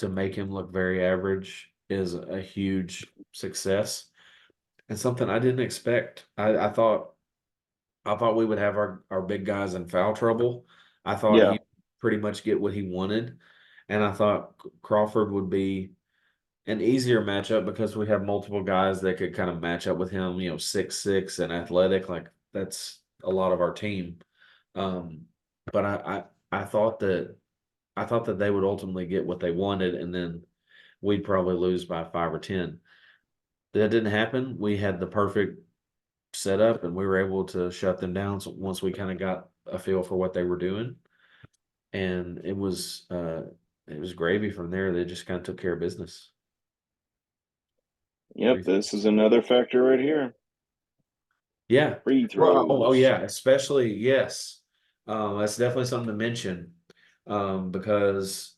make him look very average is a huge success, and something I didn't expect. I thought we would have our big guys in foul trouble. I thought Yeah, he pretty much get what he wanted, and I thought Crawford would be an easier matchup because we have multiple guys that could kind of match up with him. 6'6" and athletic, like that's a lot of our team. Um, but I thought that they would ultimately get what they wanted, and then we'd probably lose by 5 or 10. That didn't happen. We had the perfect setup, and we were able to shut them down once we kind of got a feel for what they were doing, and it was gravy from there. They just kind of took care of business. yep. This is another factor right here. Yeah. Free Well, oh throws. yeah, especially yes. That's definitely something to mention. Because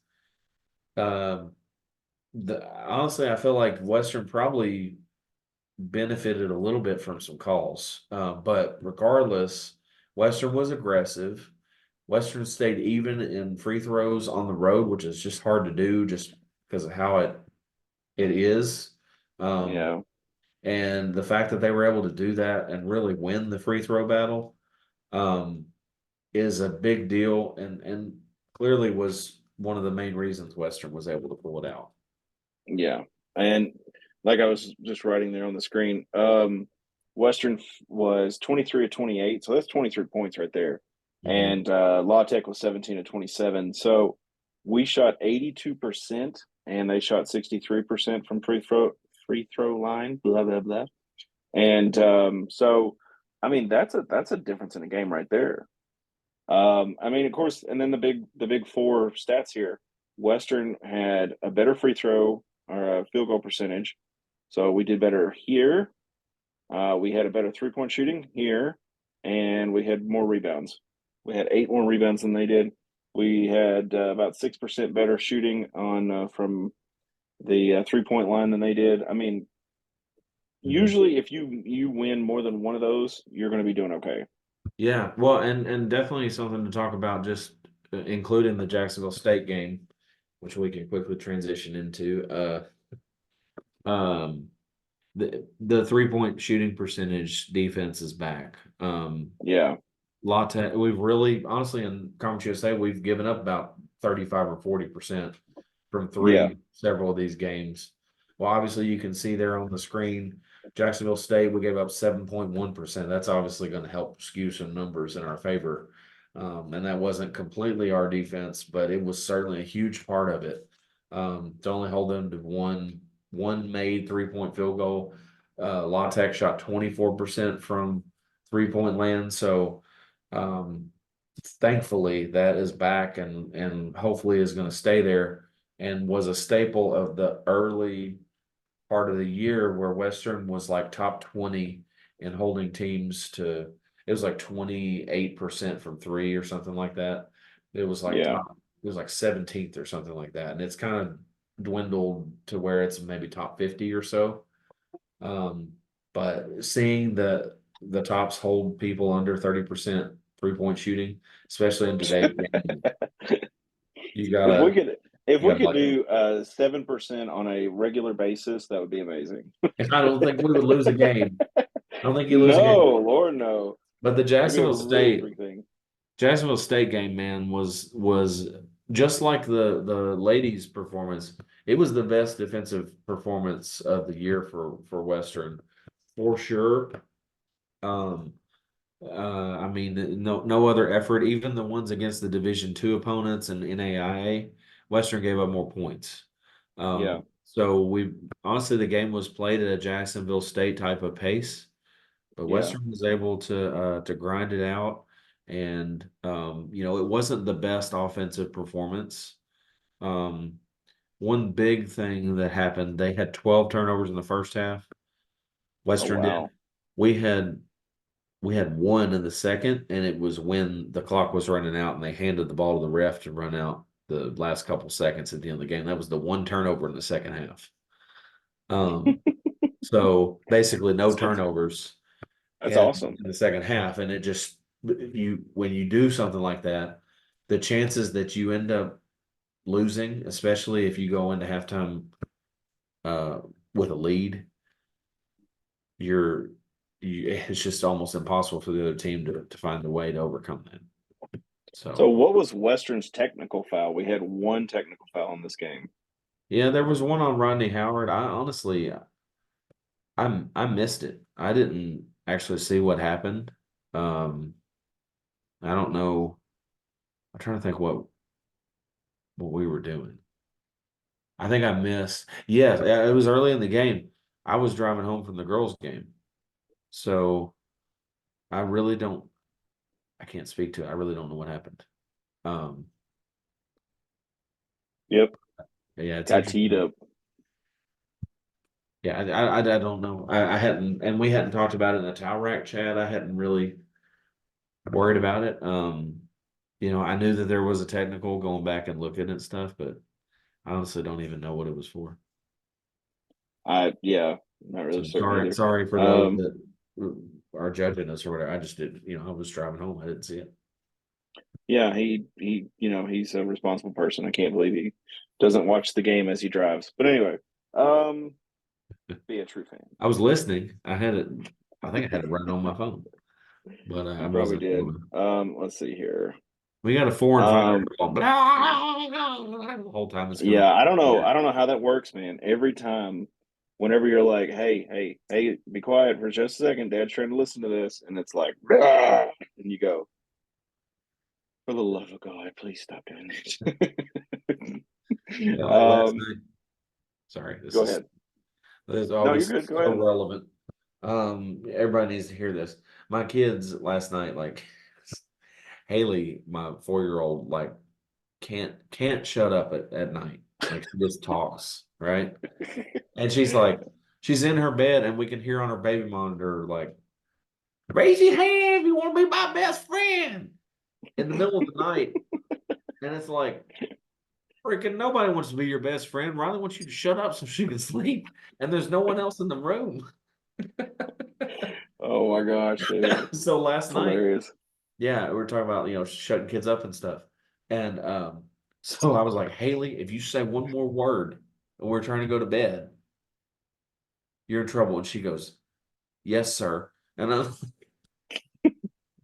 um honestly, I feel like Western probably benefited a little bit from some calls. But regardless, Western was aggressive. Western stayed even in free throws on the road, which is just hard to do just because of how it is. Um, Yeah. and the fact that they were able to do that and really win the free throw battle, um, is a big deal, and clearly was one of the main reasons Western was able to pull it out. Yeah. And like I was just writing there on the screen, Western was 23 of 28, so that's 23 points right there. Mhm. And La Tech was 17 of 27. So we shot 82% and they shot 63% from free throw line, blah blah blah. And so I mean that's a difference in a game right there. I mean, of course, and then the big four stats here. Western had a better free throw or a field goal percentage, so we did better here. We had a better 3-point shooting here, and we had more rebounds. We had 8 more rebounds than they did. We had about 6% better shooting on from the 3-point line than they did. I mean, Mhm. usually if you win more than one of those, you're going to be doing okay. Yeah, well, and definitely something to talk about, just including the Jacksonville State game, which we can quickly transition into. Um, the 3-point shooting percentage defense is back. Yeah, Latte, we've really, honestly, in Conference USA, we've given up about 35 or 40% from yeah, three, several of these games. Well, obviously, you can see there on the screen, Jacksonville State, we gave up 7.1%. That's obviously going to help skew some numbers in our favor. And that wasn't completely our defense, but it was certainly a huge part of it. To only hold them to one made 3-point field goal. La Tech shot 24% from 3-point land. So, um, thankfully, that is back, and hopefully is going to stay there, and was a staple of the early part of the year where Western was like top 20 in holding teams to. It was like 28% from three or something like that. It was like yeah. top. It was like 17th or something like that, and it's kind of dwindled to where it's maybe top 50 or so. Um, but seeing the tops hold people under 30% 3-point shooting, especially in today's game, you If we gotta could if you we gotta could like them. do 7% on a regular basis, that would be amazing. And I don't think we would lose a game. I don't think you lose a game. No, Lord, no. But the That'd be a really freak thing. Jacksonville State game, man, was just like the ladies' performance. It was the best defensive performance of the year for Western, for sure. Um, I mean, no other effort. Even the ones against the Division II opponents and NAIA, Western gave up more points. Yeah. So we honestly the game was played at a Jacksonville State type of pace, but Yeah. Western was able to grind it out. And it wasn't the best offensive performance. One big thing that happened, they had 12 turnovers in the first half. Oh, Western did. wow. We had one in the second, and it was when the clock was running out and they handed the ball to the ref to run out the last couple seconds at the end of the game. That was the one turnover in the second half. So basically no turnovers That's in awesome. the second half, and it just when you do something like that, the chances that you end up losing, especially if you go into halftime with a lead, it's just almost impossible for the other team to find a way to overcome that. So what was Western's technical foul? We had one technical foul in this game. Yeah, there was one on Rodney Howard. I honestly, I missed it. I didn't actually see what happened. I don't know. I'm trying to think what we were doing. I think I missed. Yes, it was early in the game. I was driving home from the girls' game, so I really don't. I can't speak to it. I really don't know what happened. Yep. Yeah, it's Got teed interesting. up. Yeah, I don't know. I hadn't, and we hadn't talked about it in the towel rack chat. I hadn't really worried about it. I knew that there was a technical going back and looking at stuff, but I honestly don't even know what it was for. Yeah, not So really certain either. sorry for those that are judging us or whatever. I just didn't, I was driving home. I didn't see it. Yeah, he's a responsible person. I can't believe he doesn't watch the game as he drives. But anyway, be a true fan. I was listening. I think I had it running on my phone, but I You probably wasn't. did. Let's see here. We got a 4 and 5 ball, but the whole time it's going. Yeah, I don't know. I don't know how that works, man. Every time, whenever you're like, hey, be quiet for just a second, Dad's trying to listen to this, and it's like, "Rah!" And you go, for the love of God, please stop doing it. Last night. Sorry, Go ahead. This is No, always you're good. Go so ahead. relevant. Everybody needs to hear this. My kids last night, like Haley, my 4-year-old, like can't shut up at night. Like she just talks, right? And she's in her bed and we can hear on her baby monitor, like, raise your hand if you want to be my best friend in the middle of the night. And it's like, freaking nobody wants to be your best friend. Riley wants you to shut up so she can sleep. And there's no one else in the room. Oh my gosh, dude. So last night, Hilarious. yeah, we were talking about, shutting kids up and stuff. And so I was like, Haley, if you say one more word and we're trying to go to bed, you're in trouble. And she goes, yes, sir. And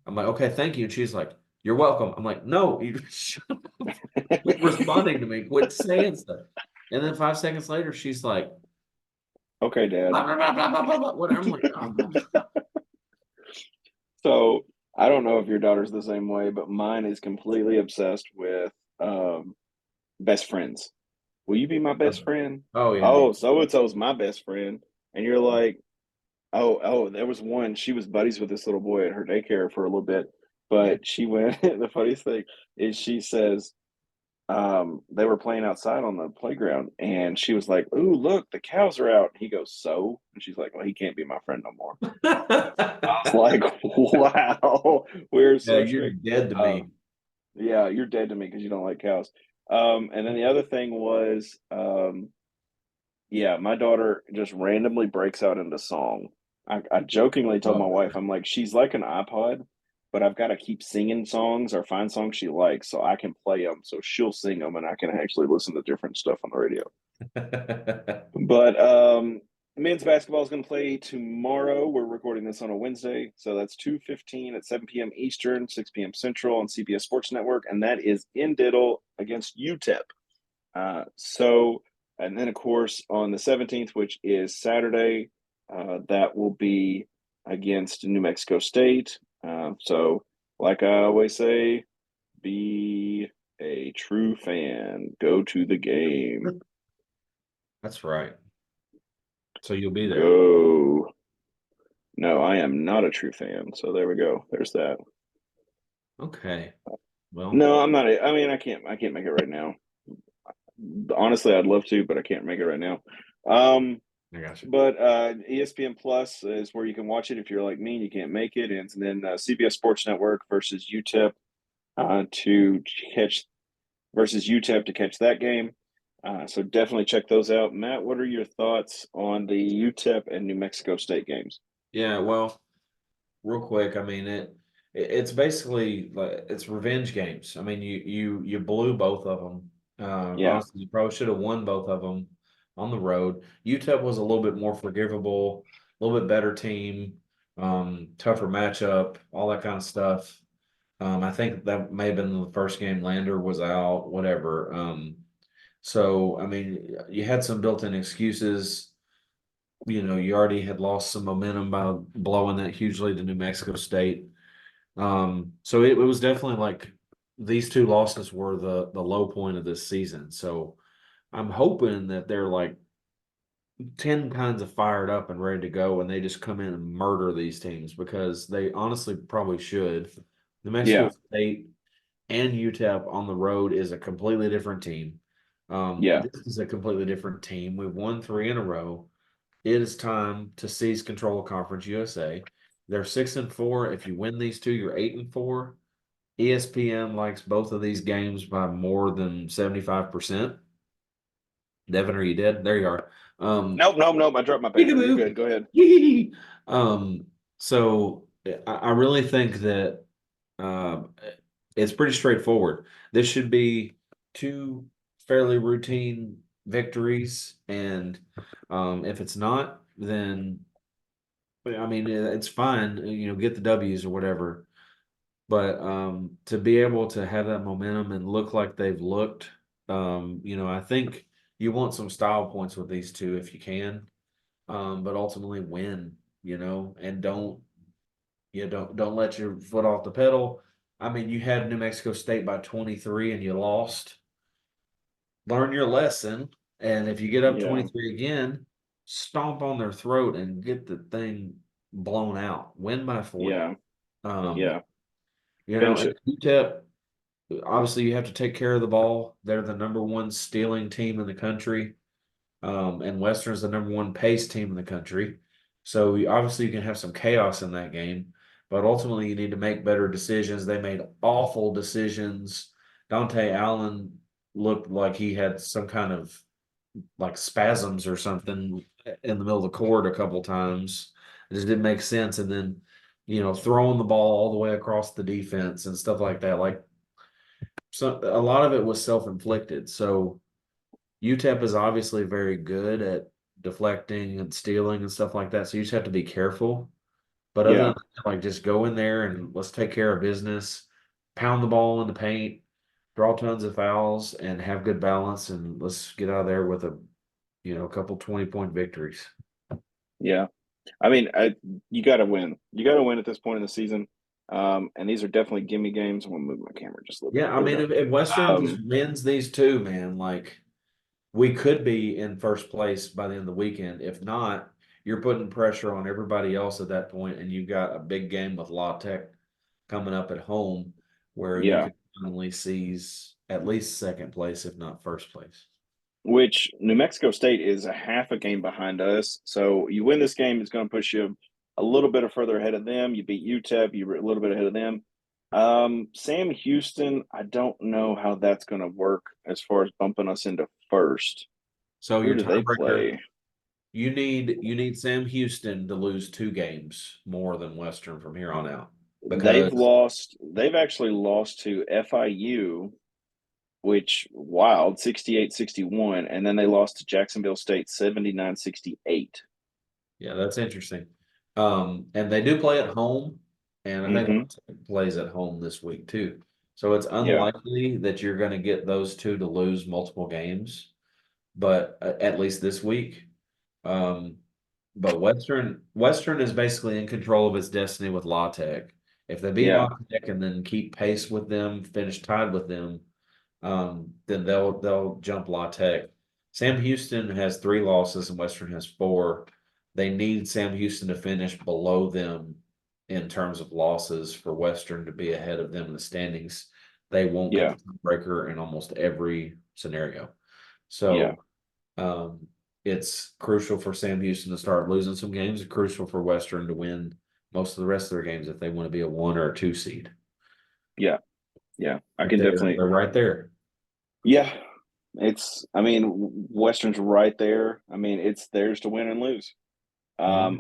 I'm like, okay, thank you. And she's like, you're welcome. I'm like, no, you shut up. Quit responding to me. Quit saying stuff. And then 5 seconds later, she's like, Okay, Dad. blah, blah, blah, blah, blah, blah, blah. Whatever. I'm like, oh. So I don't know if your daughter's the same way, but mine is completely obsessed with best friends. Will you be my best friend? Oh, yeah. Oh, so and so's my best friend. And you're like, oh, there was one. She was buddies with this little boy at her daycare for a little bit, but she went. The funniest thing is she says, they were playing outside on the playground, and she was like, "Ooh, look, the cows are out." He goes, "So?" And she's like, "Well, he can't be my friend no more." I was like, "Wow, we're Yeah, so you're strict." dead to me. Yeah, you're dead to me because you don't like cows. And then the other thing was, yeah, my daughter just randomly breaks out into song. I jokingly told my Oh, wife, I'm like, she's like an iPod, but I've got to keep singing songs or find songs she likes so I can play them. So she'll sing them and I can actually listen to different stuff on the radio. But Men's basketball is going to play tomorrow. We're recording this on a Wednesday, so that's 2:15 at 7 p.m. Eastern, 6 p.m. Central on CBS Sports Network, and that is in Diddle against UTEP. And then of course on the 17th, which is Saturday, that will be against New Mexico State. So, like I always say, be a true fan. Go to the game. That's right. So you'll be there. Go. No, I am not a true fan. So there we go. There's that. Okay. Well, No, I'm not. I mean, I can't make it right now. Honestly, I'd love to, but I can't make it right now. I got you. But ESPN Plus is where you can watch it if you're like me and you can't make it. And then CBS Sports Network versus UTEP to catch that game. So definitely check those out. Matt, what are your thoughts on the UTEP and New Mexico State games? Yeah, well, real quick, I mean it's basically like it's revenge games. I mean, you blew both of them. Yeah, Honestly, you probably should have won both of them on the road. UTEP was a little bit more forgivable, a little bit better team, tougher matchup, all that kind of stuff. I think that may have been the first game Lander was out, whatever. So I mean, you had some built-in excuses. You already had lost some momentum by blowing that huge lead to New Mexico State. So it was definitely like these two losses were the low point of this season. So I'm hoping that they're like 10 kinds of fired up and ready to go and they just come in and murder these teams because they honestly probably should. New Mexico yeah, State and UTEP on the road is a completely different team. yeah, This is a completely different team. We've won 3 in a row. It is time to seize control of Conference USA. They're 6-4. If you win these two, you're 8-4. ESPN likes both of these games by more than 75%. Devin, are you dead? There you are. Nope. I dropped my paper. You're good. Go ahead. Um, so I really think that it's pretty straightforward. This should be two fairly routine victories, and if it's not, then I mean it's fine. Get the W's or whatever. But to be able to have that momentum and look like they've looked, I think you want some style points with these two if you can, but ultimately win, and don't let your foot off the pedal. I mean, you had New Mexico State by 23 and you lost. Learn your lesson, and if you get up Yeah, 23 again, stomp on their throat and get the thing blown out. Win by 40. yeah, Um, yeah. Finish and it. UTEP, obviously you have to take care of the ball. They're the number one stealing team in the country. And Western's the number one pace team in the country. So obviously you can have some chaos in that game, but ultimately you need to make better decisions. They made awful decisions. Dante Allen looked like he had some kind of like spasms or something in the middle of the court a couple times. It just didn't make sense. And then, throwing the ball all the way across the defense and stuff like that. Like a lot of it was self-inflicted. So UTEP is obviously very good at deflecting and stealing and stuff like that. So you just have to be careful. But other than Yeah, that, like just go in there and let's take care of business, pound the ball in the paint, draw tons of fouls, and have good balance, and let's get out of there with a couple 20-point victories. yeah. I mean, you got to win. You got to win at this point in the season. And these are definitely gimme games. I'm gonna move my camera just a little bit. Yeah, I There we mean, go. if Western just Um, wins these two, man, like we could be in first place by the end of the weekend. If not, you're putting pressure on everybody else at that point, and you've got a big game with La Tech coming up at home where you yeah. could finally seize at least second place, if not first place. Which New Mexico State is a half a game behind us. So you win this game, it's going to push you a little bit further ahead of them. You beat UTEP, you're a little bit ahead of them. Sam Houston, I don't know how that's going to work as far as bumping us into first. So Who your do they tiebreaker, play? you need Sam Houston to lose 2 games more than Western from here on out They've because lost. They've actually lost to FIU, which wild 68-61, and then they lost to Jacksonville State 79-68. Yeah, that's interesting. And they do play at home, and I think Hmm. Washington plays at home this week too. So it's Yeah, unlikely that you're going to get those two to lose multiple games, but at least this week. Um, but Western is basically in control of its destiny with La Tech. If they beat yeah, La Tech and then keep pace with them, finish tied with them, then they'll jump La Tech. Sam Houston has 3 losses and Western has 4. They need Sam Houston to finish below them in terms of losses for Western to be ahead of them in the standings. They won't get yeah, the breaker in almost every scenario. yeah, So it's crucial for Sam Houston to start losing some games. It's crucial for Western to win most of the rest of their games if they want to be a 1 or a 2 seed. yeah, yeah. I But can definitely. they're right there. Yeah, I mean, Western's right there. I mean, it's theirs to win and lose. Mhm.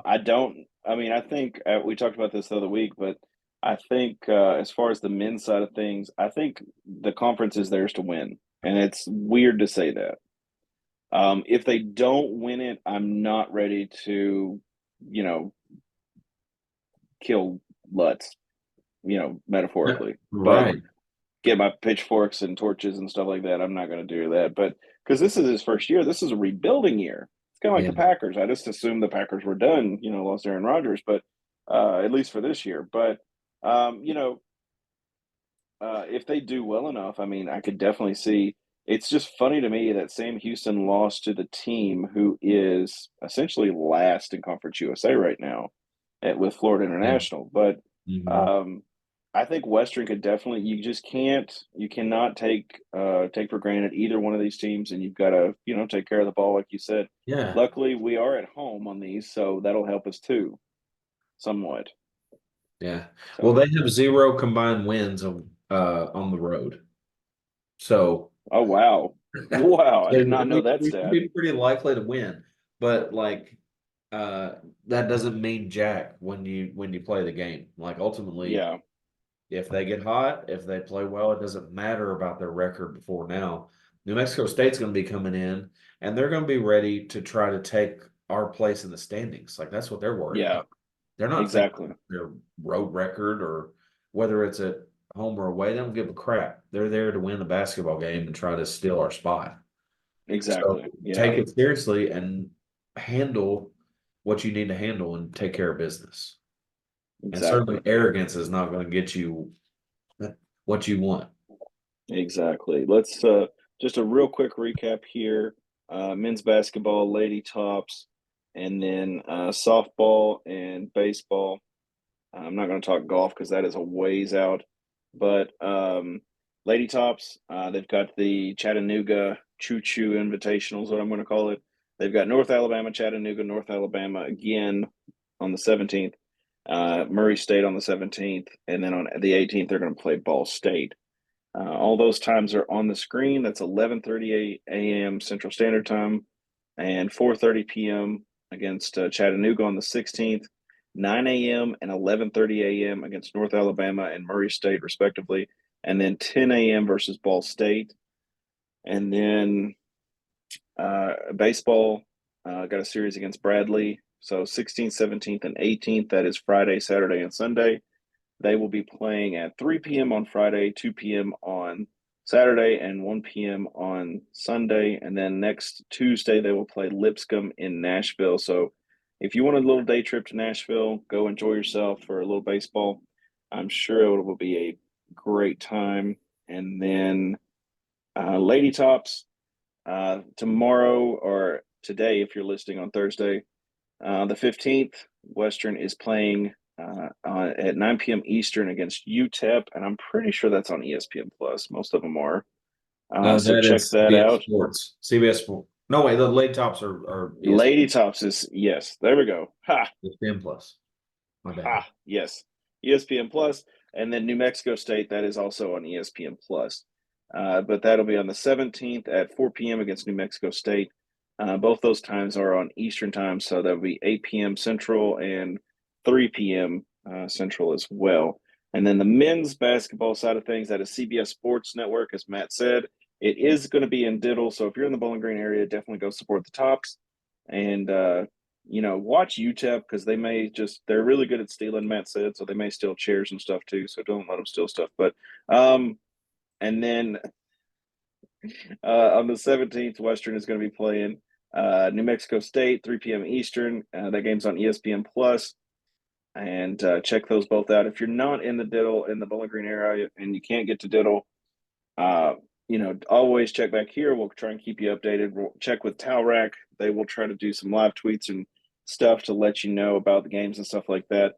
I mean, I think we talked about this the other week, but I think as far as the men's side of things, I think the conference is theirs to win. And it's weird to say that. If they don't win it, I'm not ready to, you know, kill Lutz, Yeah, metaphorically. But right. get my pitchforks and torches and stuff like that. I'm not going to do that. But because this is his first year, this is a rebuilding year. It's kind of like Yeah. the Packers. I just assumed the Packers were done, lost Aaron Rodgers, but at least for this year. But, if they do well enough, I mean, I could definitely see. It's just funny to me that Sam Houston lost to the team who is essentially last in Conference USA right now with Florida Yeah. International. But Mhm. um, I think Western could definitely. You cannot take for granted either one of these teams, and you've got to take care of the ball, like you said. Yeah. Luckily, we are at home on these, so that'll help us too, somewhat. Yeah. Well, So, they have 0 combined wins on the road. So oh wow, wow! I they did not know that we should stat. be pretty likely to win. But like that doesn't mean jack when you play the game. Like ultimately, Yeah, if they get hot, if they play well, it doesn't matter about their record before now. New Mexico State's going to be coming in, and they're going to be ready to try to take our place in the standings. Like that's what they're worried yeah, about. They're not thinking exactly, about their road record or whether it's at home or away. They don't give a crap. They're there to win the basketball game and try to steal our spot. So exactly. Yeah, take it seriously and handle what you need to handle and take care of business. And certainly exactly, arrogance is not going to get you what you want. exactly. Let's just a real quick recap here. Men's basketball, lady tops, and then softball and baseball. I'm not going to talk golf because that is a ways out. But lady tops, they've got the Chattanooga Choo Choo Invitational is what I'm going to call it. They've got North Alabama, Chattanooga, North Alabama again on the 17th, Murray State on the 17th, and then on the 18th they're going to play Ball State. All those times are on the screen. That's 11:30 a.m. Central Standard Time and 4:30 p.m. against Chattanooga on the 16th, 9 a.m. and 11:30 a.m. against North Alabama and Murray State, respectively, and then 10 a.m. versus Ball State. And then baseball got a series against Bradley. So 16th, 17th, and 18th. That is Friday, Saturday, and Sunday. They will be playing at 3 p.m. on Friday, 2 p.m. on Saturday, and 1 p.m. on Sunday. And then next Tuesday, they will play Lipscomb in Nashville. So if you want a little day trip to Nashville, go enjoy yourself for a little baseball. I'm sure it will be a great time. And then Lady Tops tomorrow or today, if you're listening on Thursday, the 15th, Western is playing at 9 p.m. Eastern against UTEP, and I'm pretty sure that's on ESPN Plus. Most of them are. So That check is that CBS out. Sports. CBS Sports. No way, the late tops are Lady ESPN. Tops is yes. There we go. Ha ESPN Plus. My bad. ha. Yes, ESPN Plus, and then New Mexico State that is also on ESPN Plus. But that'll be on the 17th at 4 p.m. against New Mexico State. Both those times are on Eastern time, so that'll be 8 p.m. Central and 3 p.m. Central as well. And then the men's basketball side of things, that is CBS Sports Network, as Matt said. It is going to be in Diddle, so if you're in the Bowling Green area, definitely go support the Tops. And watch UTEP because they're really good at stealing, Matt said, so they may steal chairs and stuff too. So don't let them steal stuff. But and then on the 17th, Western is going to be playing New Mexico State, 3 p.m. Eastern. That game's on ESPN Plus. And check those both out. If you're not in the Bowling Green area, and you can't get to Diddle, always check back here. We'll try and keep you updated. We'll check with Talrack. They will try to do some live tweets and stuff to let you know about the games and stuff like that.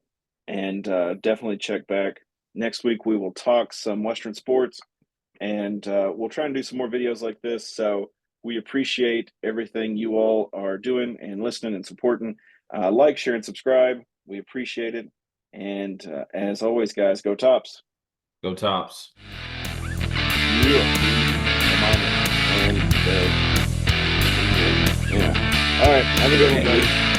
And definitely check back. Next week, we will talk some Western sports, and we'll try and do some more videos like this. So we appreciate everything you all are doing and listening and supporting. Like, share, and subscribe. We appreciate it. And as always, guys, go Tops. Go Tops. Yeah. And, yeah. All right. Have a good one, guys.